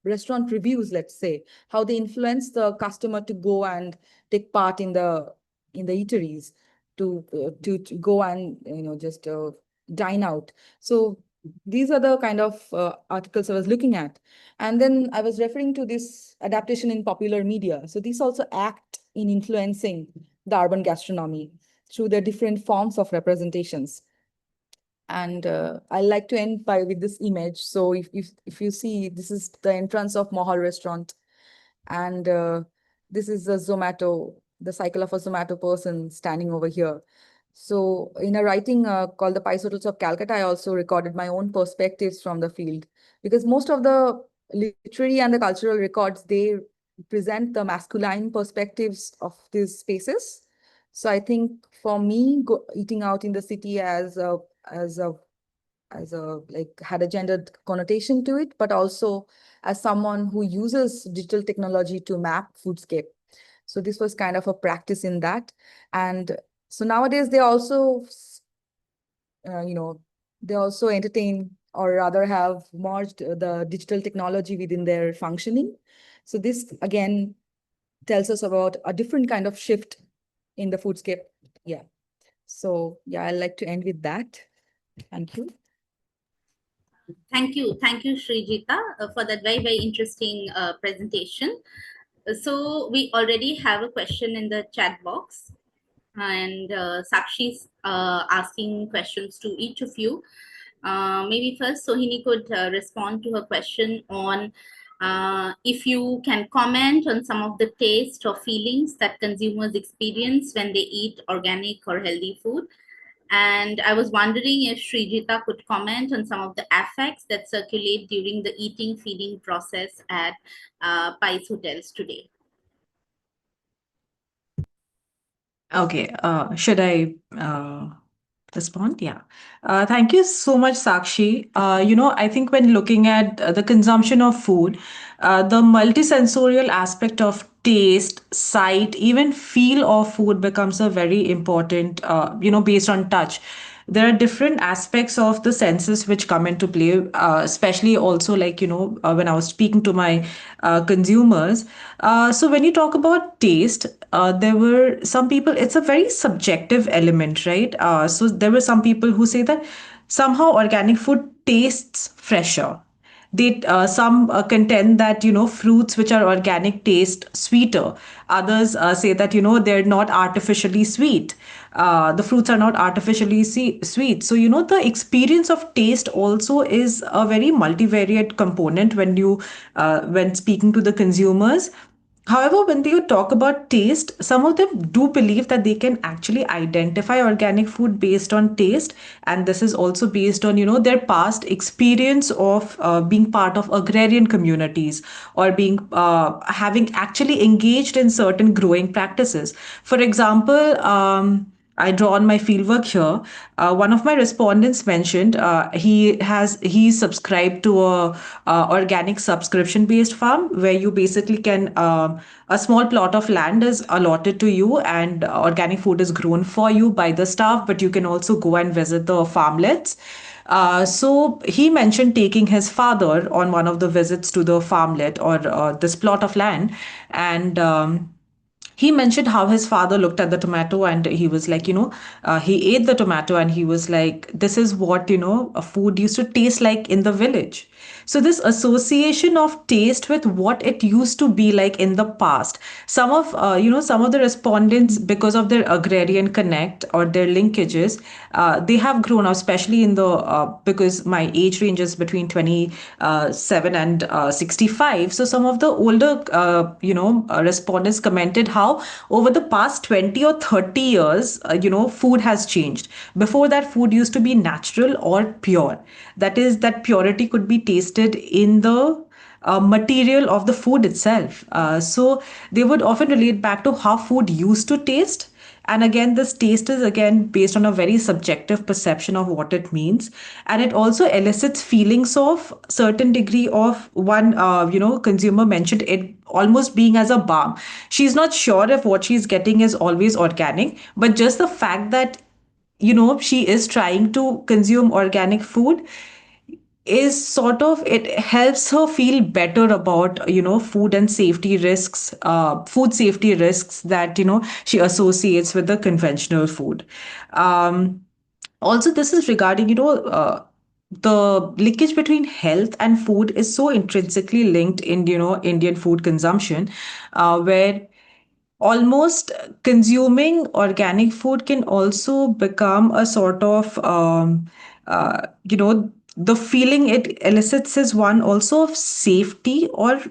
restaurant reviews, let's say, how they influence the customer to go and take part in the eateries, to go and just dine out. So these are the kind of articles I was looking at. And then I was referring to this adaptation in popular media. So these also act in influencing the urban gastronomy through their different forms of representations. And I like to end by with this image. So if you see, this is the entrance of Mohal restaurant, and this is a Zomato, the cycle of a Zomato person standing over here. So in a writing called The Pice Hotels of Calcutta, I also recorded my own perspectives from the field, because most of the literary and the cultural records, they present the masculine perspectives of these spaces. So I think for me, eating out in the city as a as a like had a gendered connotation to it, but also as someone who uses digital technology to map foodscape. So this was kind of a practice in that. And so nowadays they also, you know, they also entertain, or rather have merged the digital technology within their functioning. So this again tells us about a different kind of shift in the foodscape. Yeah. So yeah, I'd like to end with that. Thank you. Thank you, Srijita, for that very, very interesting presentation. So we already have a question in the chat box, and Sakshi's asking questions to each of you. Maybe first Sohini could respond to her question on if you can comment on some of the taste or feelings that consumers experience when they eat organic or healthy food. And I was wondering if Srijita could comment on some of the affects that circulate during the eating feeding process at PICE hotels today. Okay, should I respond? Yeah. Thank you so much, Sakshi. I think when looking at the consumption of food, the multisensorial aspect of taste, sight, even feel of food becomes a very important, based on touch. There are different aspects of the senses which come into play, especially also like, when I was speaking to my consumers. So when you talk about taste, there were some people, it's a very subjective element, right? So there were some people who say that somehow organic food tastes fresher. They some contend that fruits which are organic taste sweeter. Others say that they're not artificially sweet. The fruits are not artificially sweet. So the experience of taste also is a very multivariate component when speaking to the consumers. However, when they talk about taste, some of them do believe that they can actually identify organic food based on taste, and this is also based on their past experience of being part of agrarian communities, or being having actually engaged in certain growing practices. For example, I draw on my fieldwork here. One of my respondents mentioned he subscribed to a organic subscription based farm where you basically can a small plot of land is allotted to you, and organic food is grown for you by the staff, but you can also go and visit the farmlets. So he mentioned taking his father on one of the visits to the farmlet, or this plot of land, and he mentioned how his father looked at the tomato, and he was like, he ate the tomato, and he was like, this is what, a food used to taste like in the village. So this association of taste with what it used to be like in the past. Some of the respondents, because of their agrarian connect or their linkages, they have grown up, especially in the, because my age range is between 27 and 65. So some of the older, respondents commented how over the past 20 or 30 years, food has changed. Before that, food used to be natural or pure. That is, that purity could be tasted in the material of the food itself. So they would often relate back to how food used to taste. And again, this taste is again based on a very subjective perception of what it means. And it also elicits feelings of certain degree of one, consumer mentioned it almost being as a balm. She's not sure if what she's getting is always organic, but just the fact that she is trying to consume organic food is sort of, it helps her feel better about food and safety risks, food safety risks that she associates with the conventional food. Also, this is regarding the linkage between health and food is so intrinsically linked in Indian food consumption, where almost consuming organic food can also become a sort of the feeling it elicits is one also of safety, or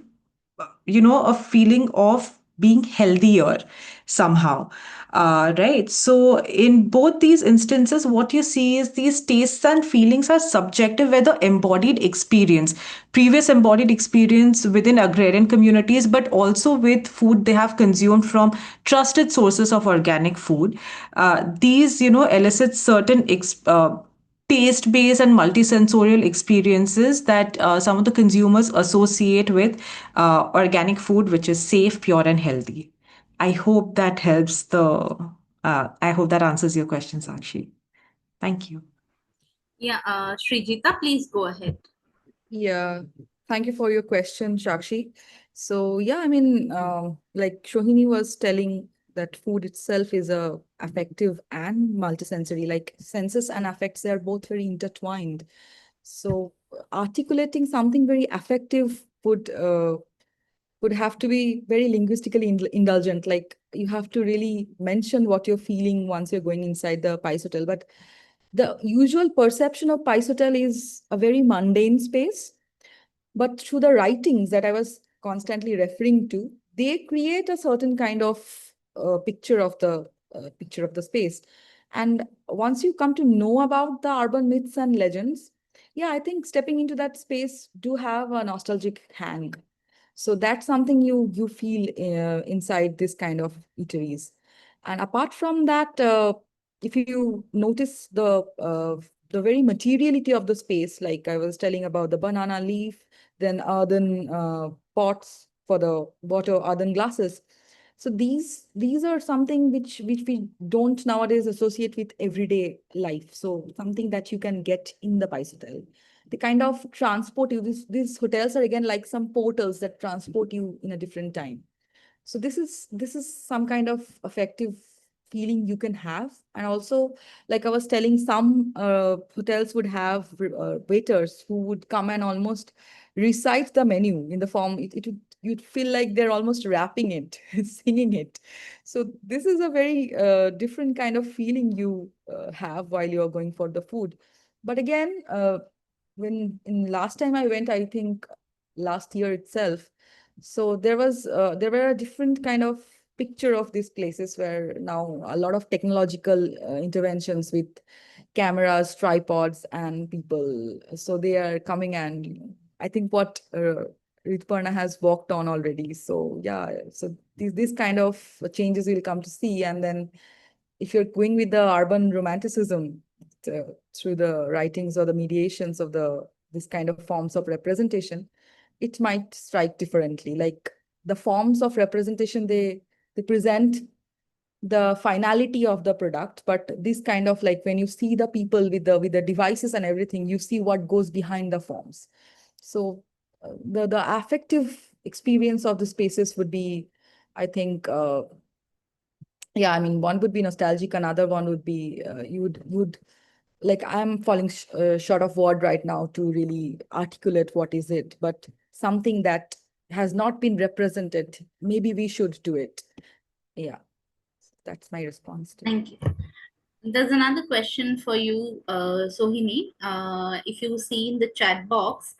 a feeling of being healthier somehow. Right. So, in both these instances, what you see is these tastes and feelings are subjective, whether embodied experience, previous embodied experience within agrarian communities, but also with food they have consumed from trusted sources of organic food. These, elicit certain taste based and multisensorial experiences that some of the consumers associate with organic food, which is safe, pure, and healthy. I hope that helps I hope that answers your question, Sakshi. Thank you. Yeah, Srijita, please go ahead. Yeah, thank you for your question, Shakshi. So yeah, I mean, like Shohini was telling that food itself is a affective and multisensory, like senses and affects, they are both very intertwined. So articulating something very affective would have to be very linguistically indulgent. Like you have to really mention what you're feeling once you're going inside the Pice Hotel. But the usual perception of Pice Hotel is a very mundane space, but through the writings that I was constantly referring to, they create a certain kind of picture of the space. And once you come to know about the urban myths and legends, yeah, I think stepping into that space do have a nostalgic hang. So that's something you feel inside this kind of eateries. And apart from that, if you notice the very materiality of the space, like I was telling about the banana leaf, then earthen pots for the water, earthen glasses. So these are something which we don't nowadays associate with everyday life. So something that you can get in the Pice Hotel. They kind of transport you. These hotels are again like some portals that transport you in a different time. So this is some kind of affective feeling you can have. And also, like I was telling, some hotels would have waiters who would come and almost recite the menu in the form, it would, you'd feel like they're almost rapping it, singing it. So this is a very different kind of feeling you have while you're going for the food. But again, when in last time I went, I think last year itself, so there were a different kind of picture of these places where now a lot of technological interventions with cameras, tripods, and people. So they are coming, and I think what Ritparna has walked on already. So yeah, so these kind of changes we'll come to see. And then if you're going with the urban romanticism through the writings or the mediations of the this kind of forms of representation, it might strike differently. Like the forms of representation, they present the finality of the product, but this kind of, like when you see the people with the devices and everything, you see what goes behind the forms. So the affective experience of the spaces would be, I think, yeah, I mean, one would be nostalgic, another one would be you would like, I'm falling short of word right now to really articulate what is it, but something that has not been represented, maybe we should do it. Yeah, that's my response to it. Thank you. There's another question for you, Sohini. If you see in the chat box,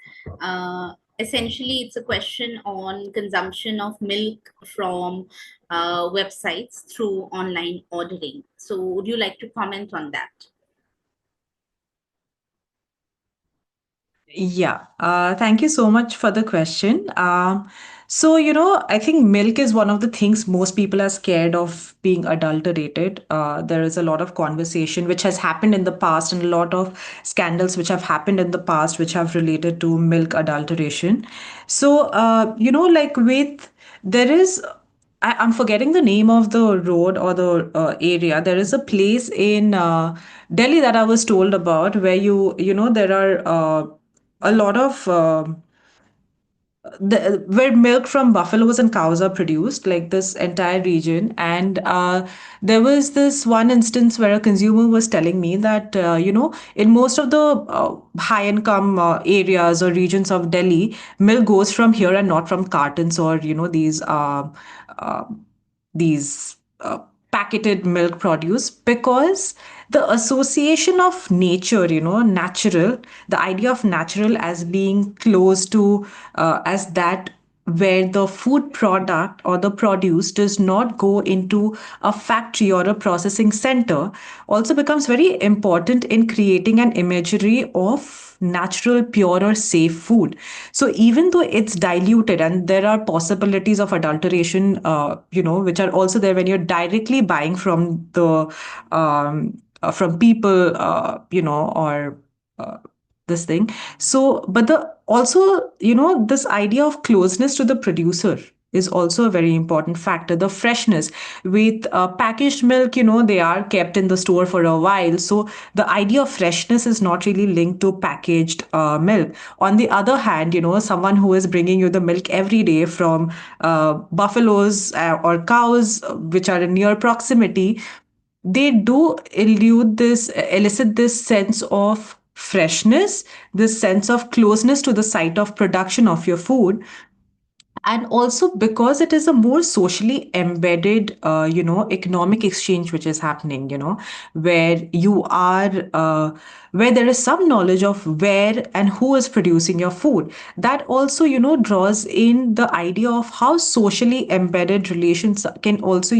essentially it's a question on consumption of milk from websites through online ordering. So, would you like to comment on that? Yeah, thank you so much for the question. So, I think milk is one of the things most people are scared of being adulterated. There is a lot of conversation which has happened in the past, and a lot of scandals which have happened in the past which have related to milk adulteration. So, like there is, I'm forgetting the name of the road or the area. There is a place in Delhi that I was told about where there are a lot of where milk from buffaloes and cows are produced, like this entire region. And there was this one instance where a consumer was telling me that, in most of the high income areas or regions of Delhi, milk goes from here and not from cartons or, uh, these packeted milk produce, because the association of nature, natural, the idea of natural as being close to, as that where the food product or the produce does not go into a factory or a processing center, also becomes very important in creating an imagery of natural, pure, or safe food. So even though it's diluted and there are possibilities of adulteration, which are also there when you're directly buying from the from people, or this thing. So, but the also, this idea of closeness to the producer is also a very important factor. The freshness with packaged milk, they are kept in the store for a while. So the idea of freshness is not really linked to packaged milk. On the other hand, someone who is bringing you the milk every day from buffaloes or cows, which are in near proximity, they do elicit this sense of freshness, this sense of closeness to the site of production of your food. And also because it is a more socially embedded economic exchange which is happening, where you are where there is some knowledge of where and who is producing your food. That also draws in the idea of how socially embedded relations can also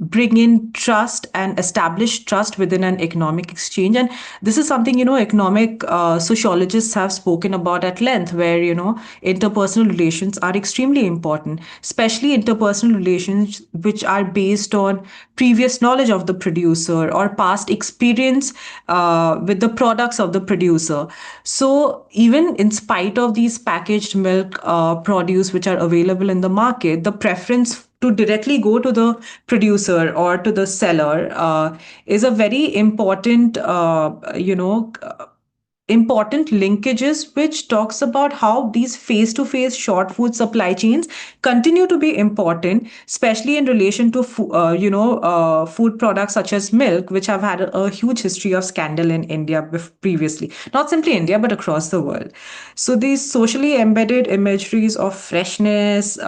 bring in trust and establish trust within an economic exchange. And this is something economic sociologists have spoken about at length, where interpersonal relations are extremely important, especially interpersonal relations which are based on previous knowledge of the producer or past experience with the products of the producer. So even in spite of these packaged milk produce which are available in the market, the preference to directly go to the producer or to the seller is a very important, important linkages, which talks about how these face-to-face short food supply chains continue to be important, especially in relation to food products such as milk, which have had a huge history of scandal in India previously, not simply India but across the world. So these socially embedded imageries of freshness,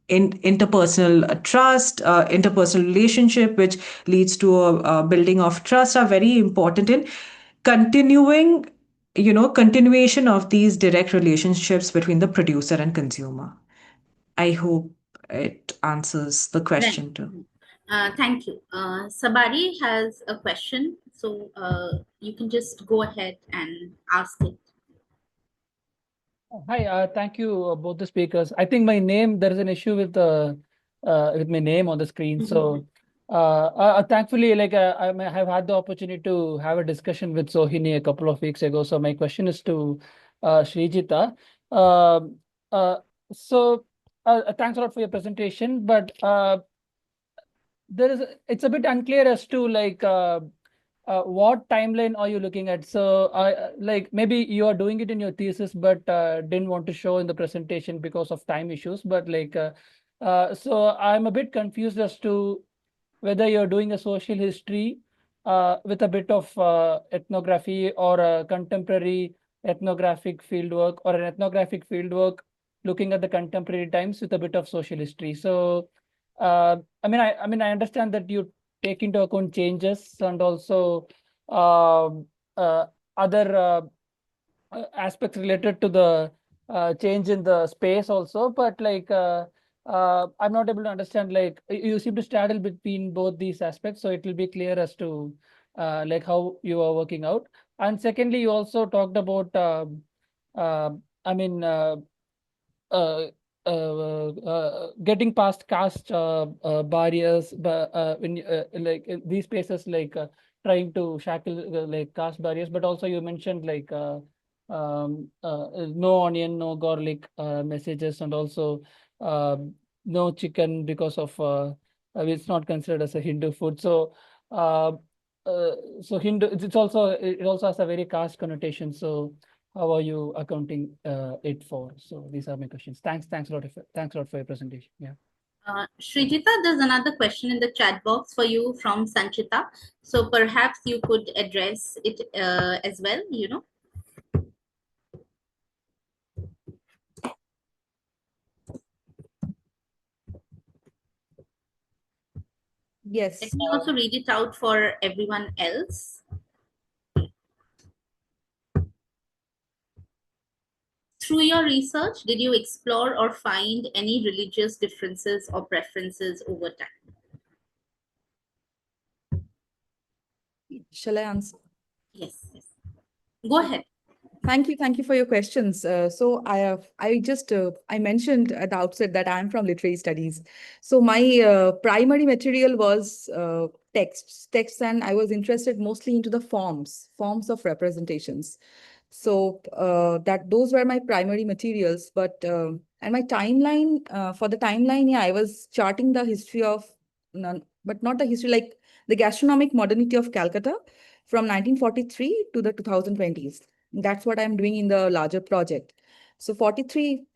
in interpersonal trust, interpersonal relationship, which leads to a building of trust, are very important in continuing, continuation of these direct relationships between the producer and consumer. I hope it answers the Right. question too. Thank you. Sabari has a question, so you can just go ahead and ask it. Hi, thank you, both the speakers. I think my name, there is an issue with my name on the screen. So thankfully, like I have had the opportunity to have a discussion with Sohini a couple of weeks ago. So my question is to Srijita. Um so thanks a lot for your presentation, but it's a bit unclear as to like what timeline are you looking at? So like maybe you are doing it in your thesis, but didn't want to show in the presentation because of time issues. But like, so I'm a bit confused as to whether you're doing a social history with a bit of ethnography, or a contemporary ethnographic fieldwork, or an ethnographic fieldwork looking at the contemporary times with a bit of social history. So I understand that you take into account changes and also um other aspects related to the change in the space also, but like I'm not able to understand, like you seem to straddle between both these aspects, so it will be clear as to like how you are working out. And secondly, you also talked about uh, I mean uh, getting past caste barriers, but like in these spaces, like trying to shackle like caste barriers, but also you mentioned like no onion, no garlic messages, and also uh, no chicken because of it's not considered as a Hindu food. So uh, so Hindu, it also has a very caste connotation. So how are you accounting it for? So these are my questions. Thanks a lot. Thanks a lot for your presentation. Yeah. Srijita, there's another question in the chat box for you from Sanchita. So perhaps you could address it as well, Yes. Let me also read it out for everyone else. Through your research, did you explore or find any religious differences or preferences over time? Shall I answer? Yes, yes. Go ahead. Thank you for your questions. I mentioned at the outset that I'm from literary studies. So my primary material was texts, and I was interested mostly into the forms of representations. So that those were my primary materials. And my timeline for the timeline, yeah, I was charting the history of none, but not the history like the gastronomic modernity of Calcutta from 1943 to the 2020s. That's what I'm doing in the larger project. So 43,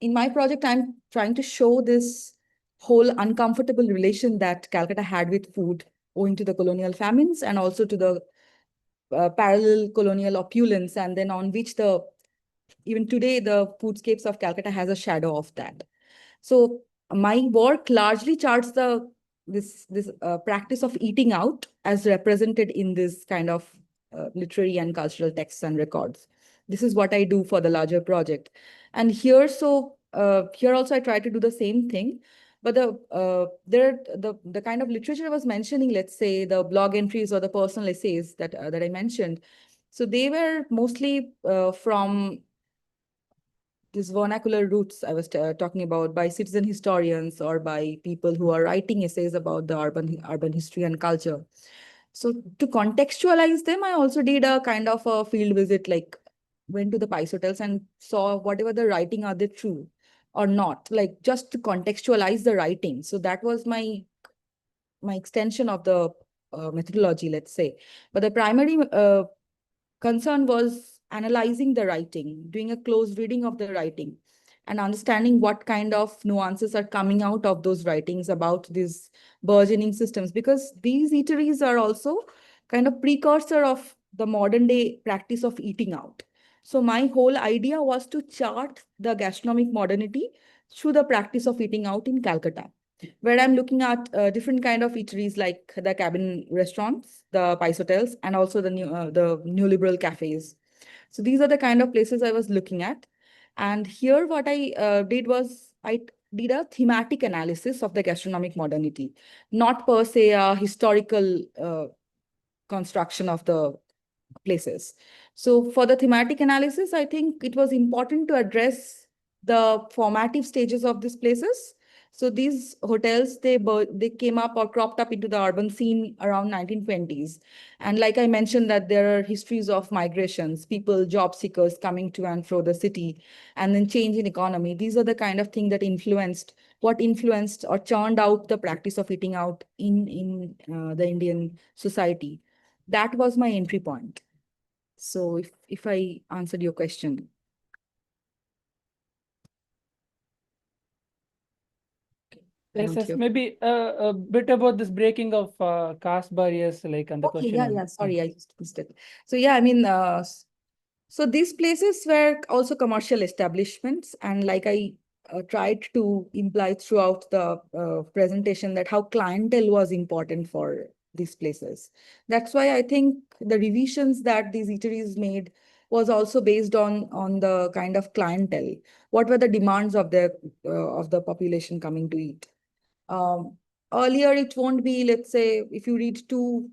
in my project, I'm trying to show this whole uncomfortable relation that Calcutta had with food owing to the colonial famines and also to the parallel colonial opulence, and then on which even today, the foodscapes of Calcutta has a shadow of that. So my work largely charts this practice of eating out as represented in this kind of literary and cultural texts and records. This is what I do for the larger project. And here also I try to do the same thing. But the kind of literature I was mentioning, let's say the blog entries or the personal essays that I mentioned, so they were mostly from these vernacular roots I was talking about by citizen historians or by people who are writing essays about the urban history and culture. So to contextualize them, I also did a kind of a field visit, like went to the PICE hotels and saw whatever the writing, are they true or not, like just to contextualize the writing. So that was my extension of the methodology, let's say. But the primary concern was analyzing the writing, doing a close reading of the writing, and understanding what kind of nuances are coming out of those writings about these burgeoning systems, because these eateries are also kind of precursor of the modern day practice of eating out. So my whole idea was to chart the gastronomic modernity through the practice of eating out in Calcutta, where I'm looking at different kind of eateries like the cabin restaurants, the Pice hotels, and also the neoliberal cafes. So these are the kind of places I was looking at. And here what I did was I did a thematic analysis of the gastronomic modernity, not per se a historical construction of the places. So for the thematic analysis, I think it was important to address the formative stages of these places. So these hotels, they came up or cropped up into the urban scene around 1920s. And like I mentioned, that there are histories of migrations, people, job seekers coming to and fro the city, and then change in economy. These are the kind of thing that influenced or churned out the practice of eating out in the Indian society. That was my entry point. So if I answered your question. I Yes, don't yes. hear. Maybe a bit about this breaking of caste barriers, like on the Okay, question. yeah. Sorry, I just missed it. So yeah, I mean, so these places were also commercial establishments, and like I tried to imply throughout the presentation that how clientele was important for these places. That's why I think the revisions that these eateries made was also based on the kind of clientele. What were the demands of the population coming to eat? Um, Earlier, it won't be, let's say, if you read two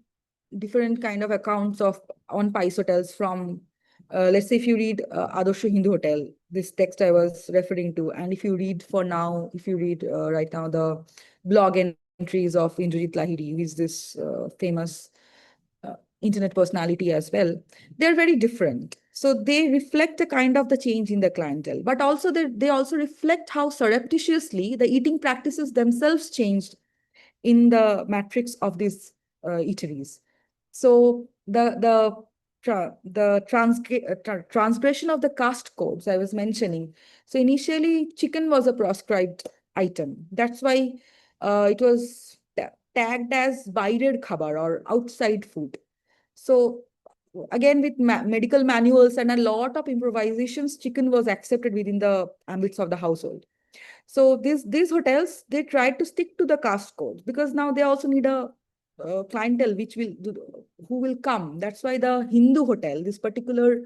different kind of accounts of on Pice hotels from, let's say if you read Adorsho Hindu Hotel, this text I was referring to, and if you read right now the blog entries of Indrajit Lahiri, who is this famous internet personality as well, they're very different. So they reflect a kind of the change in the clientele, but also they also reflect how surreptitiously the eating practices themselves changed in the matrix of these eateries. So the transgression of the caste codes I was mentioning. So initially, chicken was a proscribed item. That's why it was tagged as baided khabar or outside food. So again, with medical manuals and a lot of improvisations, chicken was accepted within the ambits of the household. So these hotels, they tried to stick to the caste codes because now they also need a clientele which will who will come. That's why the Hindu hotel, this particular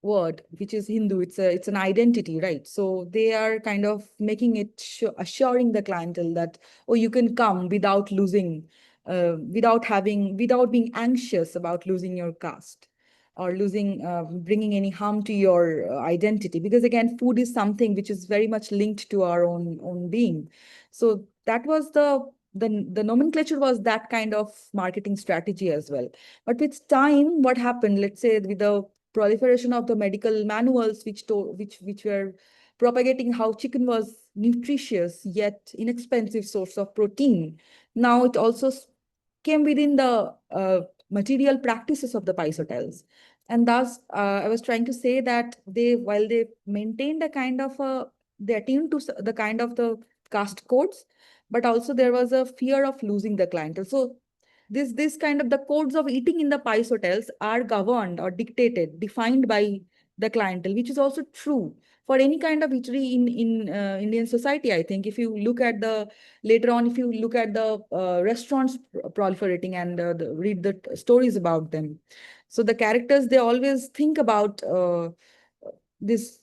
word, which is Hindu, it's an identity, right? So they are kind of making it assuring the clientele that, oh, you can come without losing, without being anxious about losing your caste or losing, bringing any harm to your identity. Because again, food is something which is very much linked to our own being. So that was the nomenclature was that kind of marketing strategy as well. But with time, what happened? Let's say with the proliferation of the medical manuals which were propagating how chicken was nutritious yet inexpensive source of protein. Now it also came within the material practices of the PICE hotels. And thus, I was trying to say that while they maintained a kind of they attuned to the kind of the caste codes, but also there was a fear of losing the clientele. So this kind of the codes of eating in the PICE hotels are governed or dictated, defined by the clientele, which is also true for any kind of eatery in Indian society. I think if you look at the later on, if you look at the restaurants proliferating and read the stories about them, so the characters, they always think about this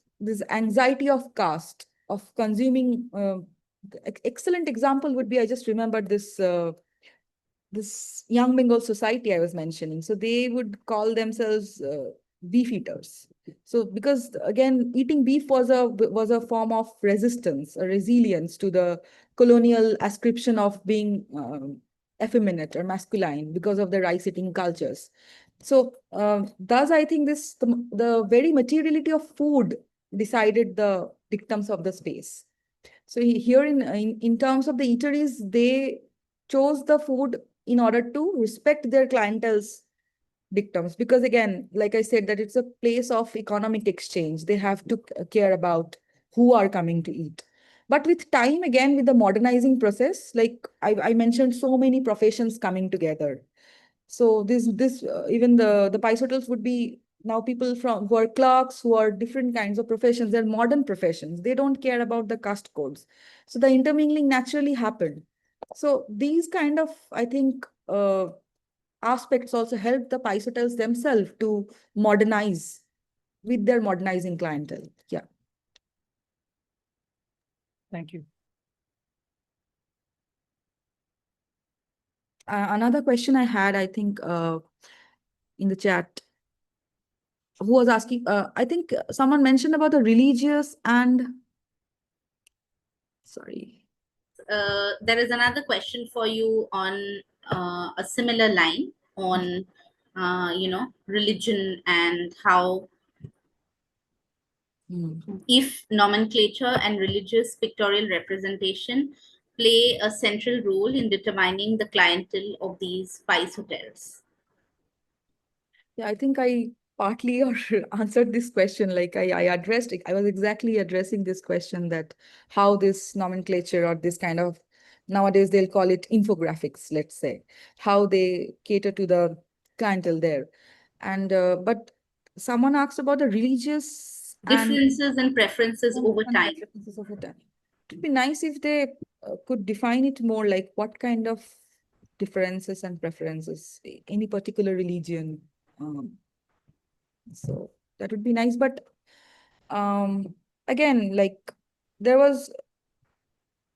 anxiety of caste, of consuming. Excellent example would be, I just remembered this young Bengal society I was mentioning. So they would call themselves beef eaters. So because again, eating beef was a form of resistance, a resilience to the colonial ascription of being effeminate or masculine because of the rice eating cultures. So thus, I think the very materiality of food decided the dictums of the space. So here in terms of the eateries, they chose the food in order to respect their clientele's dictums. Because again, like I said, that it's a place of economic exchange. They have to care about who are coming to eat. But with time, again, with the modernizing process, like I mentioned, so many professions coming together. So this even the PICE hotels would be now people from who are clerks, who are different kinds of professions. They're modern professions. They don't care about the caste codes. So the intermingling naturally happened. So these kind of, I think, aspects also help the PICE hotels themselves to modernize with their modernizing clientele. Yeah. Thank you. Another question I had, I think, in the chat, who was asking, I think someone mentioned about the religious and, sorry. There is another question for you on a similar line on, religion and how if nomenclature and religious pictorial representation play a central role in determining the clientele of these spice hotels. Yeah, I think I partly or answered this question. Like I addressed it. I was exactly addressing this question, that how this nomenclature or this kind of, nowadays they'll call it infographics, let's say, how they cater to the clientele there. And but someone asked about the religious Differences and preferences over time. preferences over time. It would be nice if they could define it more, like what kind of differences and preferences, any particular religion. So that would be nice. But again, like there was,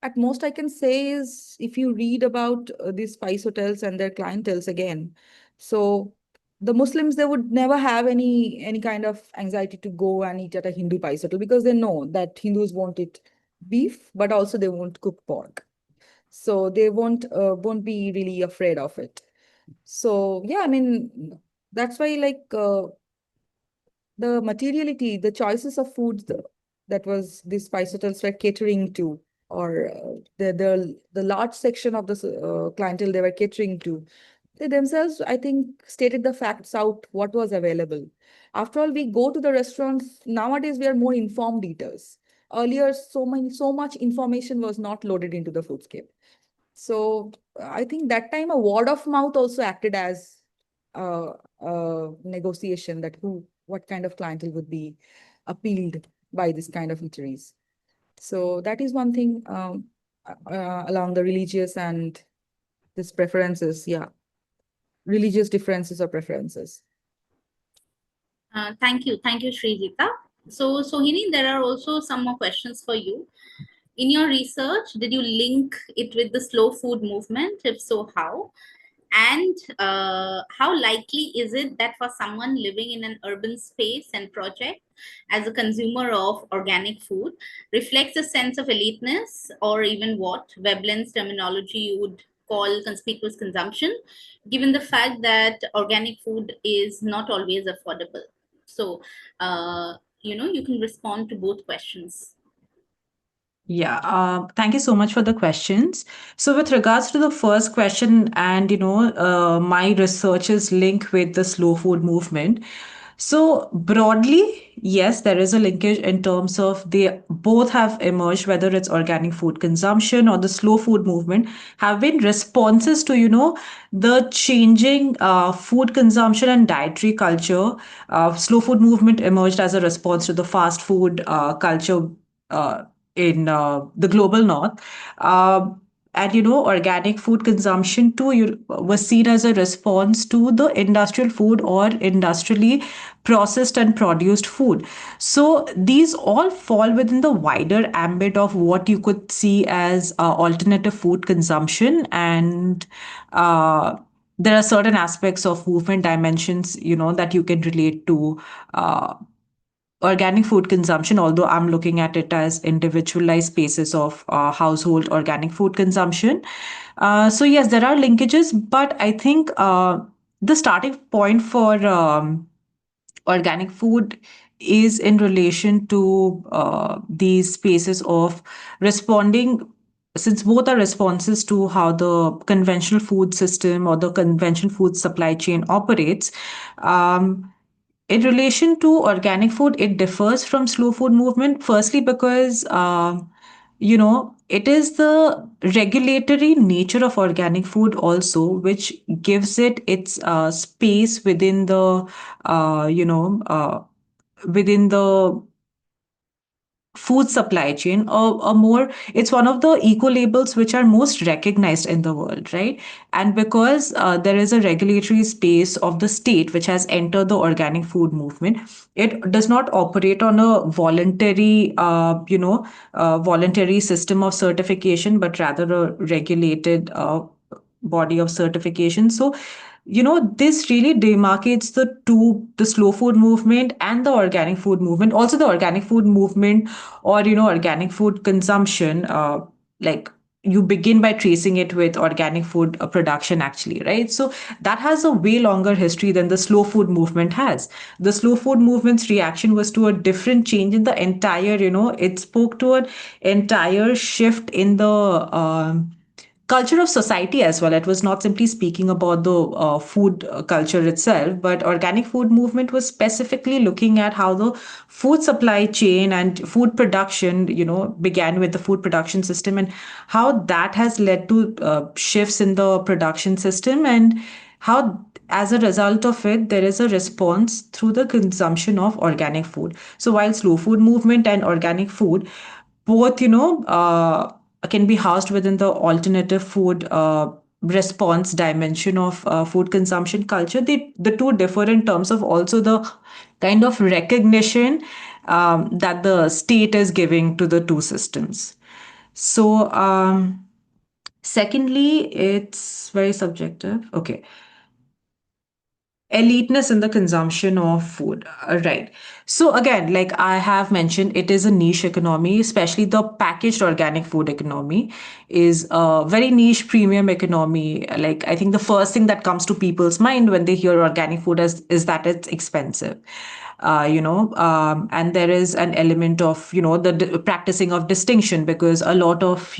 at most I can say is, if you read about these spice hotels and their clientels again, so the Muslims, they would never have any kind of anxiety to go and eat at a Hindu spice hotel, because they know that Hindus won't eat beef, but also they won't cook pork. So they won't be really afraid of it. So yeah, I mean, that's why, like the materiality, the choices of foods that was these spice hotels were catering to, or the large section of the clientele they were catering to, they themselves, I think, stated the facts out, what was available. After all, we go to the restaurants nowadays, we are more informed eaters. Earlier, so much information was not loaded into the foodscape. So I think that time a word of mouth also acted as a negotiation, that what kind of clientele would be appealed by this kind of eateries. So that is one thing along the religious and this preferences, yeah, religious differences or preferences. Thank you. Thank you, Srijita. So, Sohini, there are also some more questions for you. In your research, did you link it with the slow food movement? If so, how? And how likely is it that for someone living in an urban space and project as a consumer of organic food reflects a sense of eliteness, or even what Veblen's terminology would call conspicuous consumption, given the fact that organic food is not always affordable? So, you can respond to both questions. Yeah, thank you so much for the questions. So, with regards to the first question, and my research's link with the slow food movement. So, broadly, yes, there is a linkage in terms of they both have emerged, whether it's organic food consumption or the slow food movement, have been responses to, the changing food consumption and dietary culture. Slow food movement emerged as a response to the fast food culture. In the global north. And organic food consumption too was seen as a response to the industrial food or industrially processed and produced food. So these all fall within the wider ambit of what you could see as alternative food consumption. And there are certain aspects of movement dimensions, that you can relate to organic food consumption, although I'm looking at it as individualized spaces of household organic food consumption. So, yes, there are linkages, but I think the starting point for organic food is in relation to these spaces of responding, since both are responses to how the conventional food system or the conventional food supply chain operates. In relation to organic food, it differs from slow food movement. Firstly, because it is the regulatory nature of organic food also, which gives it its space within the food supply chain, or more, it's one of the eco labels which are most recognized in the world, right? And because there is a regulatory space of the state which has entered the organic food movement, it does not operate on a voluntary system of certification, but rather a regulated body of certification. So this really demarcates the slow food movement and the organic food movement. Also, the organic food movement, or organic food consumption, like you begin by tracing it with organic food production, actually, right? So that has a way longer history than the slow food movement has. The slow food movement's reaction was to a different change in the entire, it spoke to an entire shift in the culture of society as well. It was not simply speaking about the food culture itself, but organic food movement was specifically looking at how the food supply chain and food production, began with the food production system, and how that has led to shifts in the production system, and how as a result of it there is a response through the consumption of organic food. So while slow food movement and organic food both can be housed within the alternative food response dimension of food consumption culture, the two differ in terms of also the kind of recognition that the state is giving to the two systems. So secondly, it's very subjective. Okay. Eliteness in the consumption of food. Right. So again, like I have mentioned, it is a niche economy, especially the packaged organic food economy is a very niche premium economy. Like I think the first thing that comes to people's mind when they hear organic food is that it's expensive. And there is an element of, the practicing of distinction, because a lot of,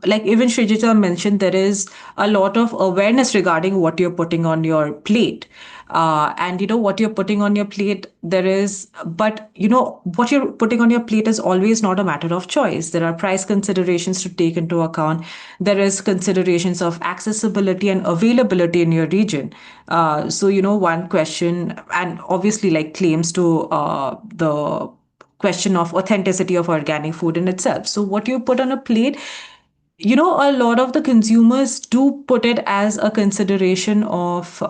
like even Srijita mentioned, there is a lot of awareness regarding what you're putting on your plate. And what you're putting on your plate, but what you're putting on your plate is always not a matter of choice. There are price considerations to take into account. There is considerations of accessibility and availability in your region. So one question, and obviously like claims to the question of authenticity of organic food in itself. So what you put on a plate, a lot of the consumers do put it as a consideration of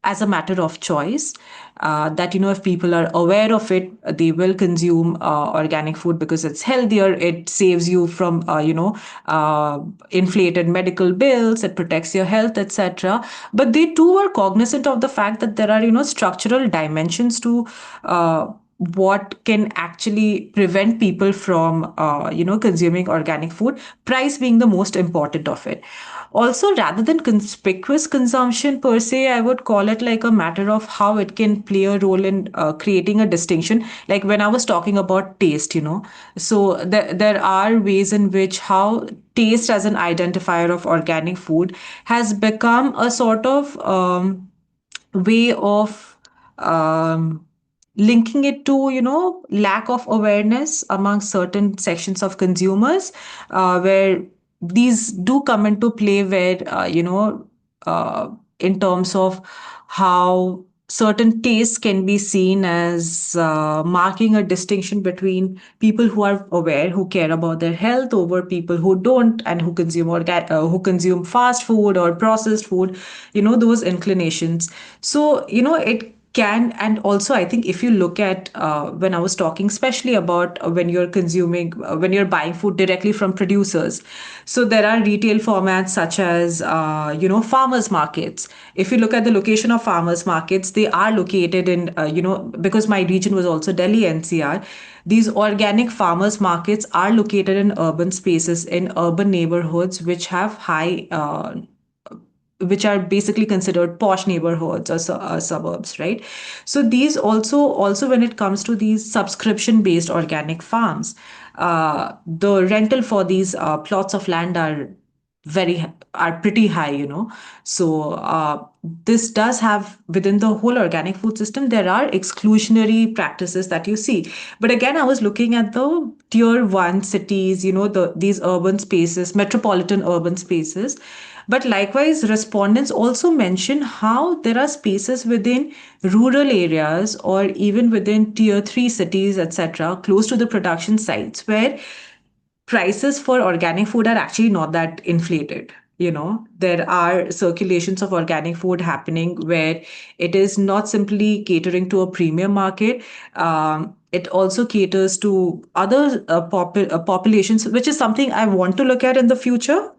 as a matter of choice. That if people are aware of it, they will consume organic food because it's healthier. It saves you from inflated medical bills. It protects your health, etc. But they too are cognizant of the fact that there are structural dimensions to what can actually prevent people from consuming organic food, price being the most important of it. Also, rather than conspicuous consumption per se, I would call it like a matter of how it can play a role in creating a distinction. Like when I was talking about taste, so there are ways in which how taste as an identifier of organic food has become a sort of way of linking it to lack of awareness among certain sections of consumers, where these do come into play, where in terms of how certain tastes can be seen as marking a distinction between people who are aware, who care about their health, over people who don't and who who consume fast food or processed food, those inclinations. So it can. And also I think if you look at when I was talking especially about when you're buying food directly from producers, so there are retail formats such as farmers markets. If you look at the location of farmers markets, they are located in because my region was also Delhi NCR. These organic farmers markets are located in urban spaces, in urban neighborhoods which have high which are basically considered posh neighborhoods or suburbs, right? So these also when it comes to these subscription based organic farms, the rental for these plots of land are pretty high, so this does have, within the whole organic food system, there are exclusionary practices that you see. But again, I was looking at the tier 1 cities, these urban spaces, metropolitan urban spaces. But likewise, respondents also mention how there are spaces within rural areas or even within tier 3 cities, etc., close to the production sites, where prices for organic food are actually not that inflated. There are circulations of organic food happening where it is not simply catering to a premium market. It also caters to other populations, which is something I want to look at in the future.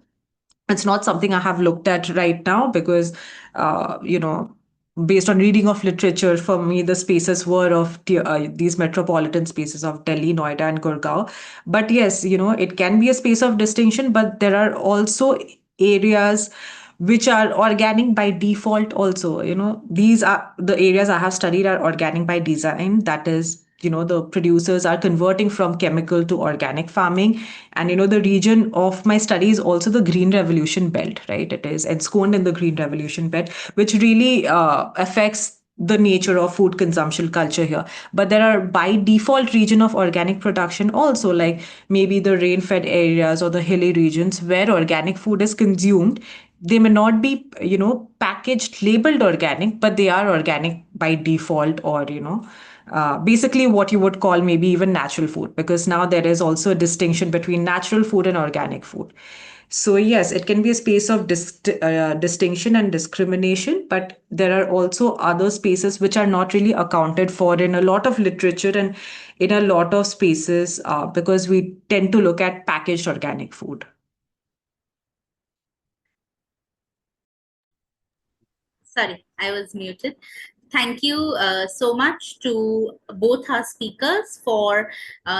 It's not something I have looked at right now because, based on reading of literature, for me, the spaces were of these metropolitan spaces of Delhi, Noida, and Gurgaon. But yes, it can be a space of distinction, but there are also areas which are organic by default also. These are the areas I have studied are organic by design. That is, the producers are converting from chemical to organic farming. And the region of my study is also the green revolution belt, right? It is ensconced in the green revolution belt, which really affects the nature of food consumption culture here. But there are by default region of organic production also, like maybe the rain fed areas or the hilly regions where organic food is consumed. They may not be packaged labeled organic, but they are organic by default, or basically what you would call maybe even natural food, because now there is also a distinction between natural food and organic food. So yes, it can be a space of distinction and discrimination, but there are also other spaces which are not really accounted for in a lot of literature and in a lot of spaces, because we tend to look at packaged organic food. Sorry, I was muted. Thank you so much to both our speakers for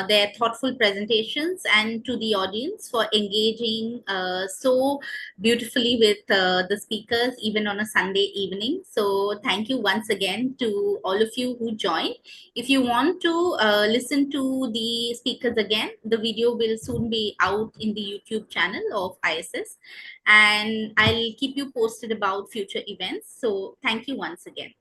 their thoughtful presentations, and to the audience for engaging so beautifully with the speakers, even on a Sunday evening. So thank you once again to all of you who joined. If you want to listen to the speakers again, the video will soon be out in the YouTube channel of ISS, and I'll keep you posted about future events. So thank you once again.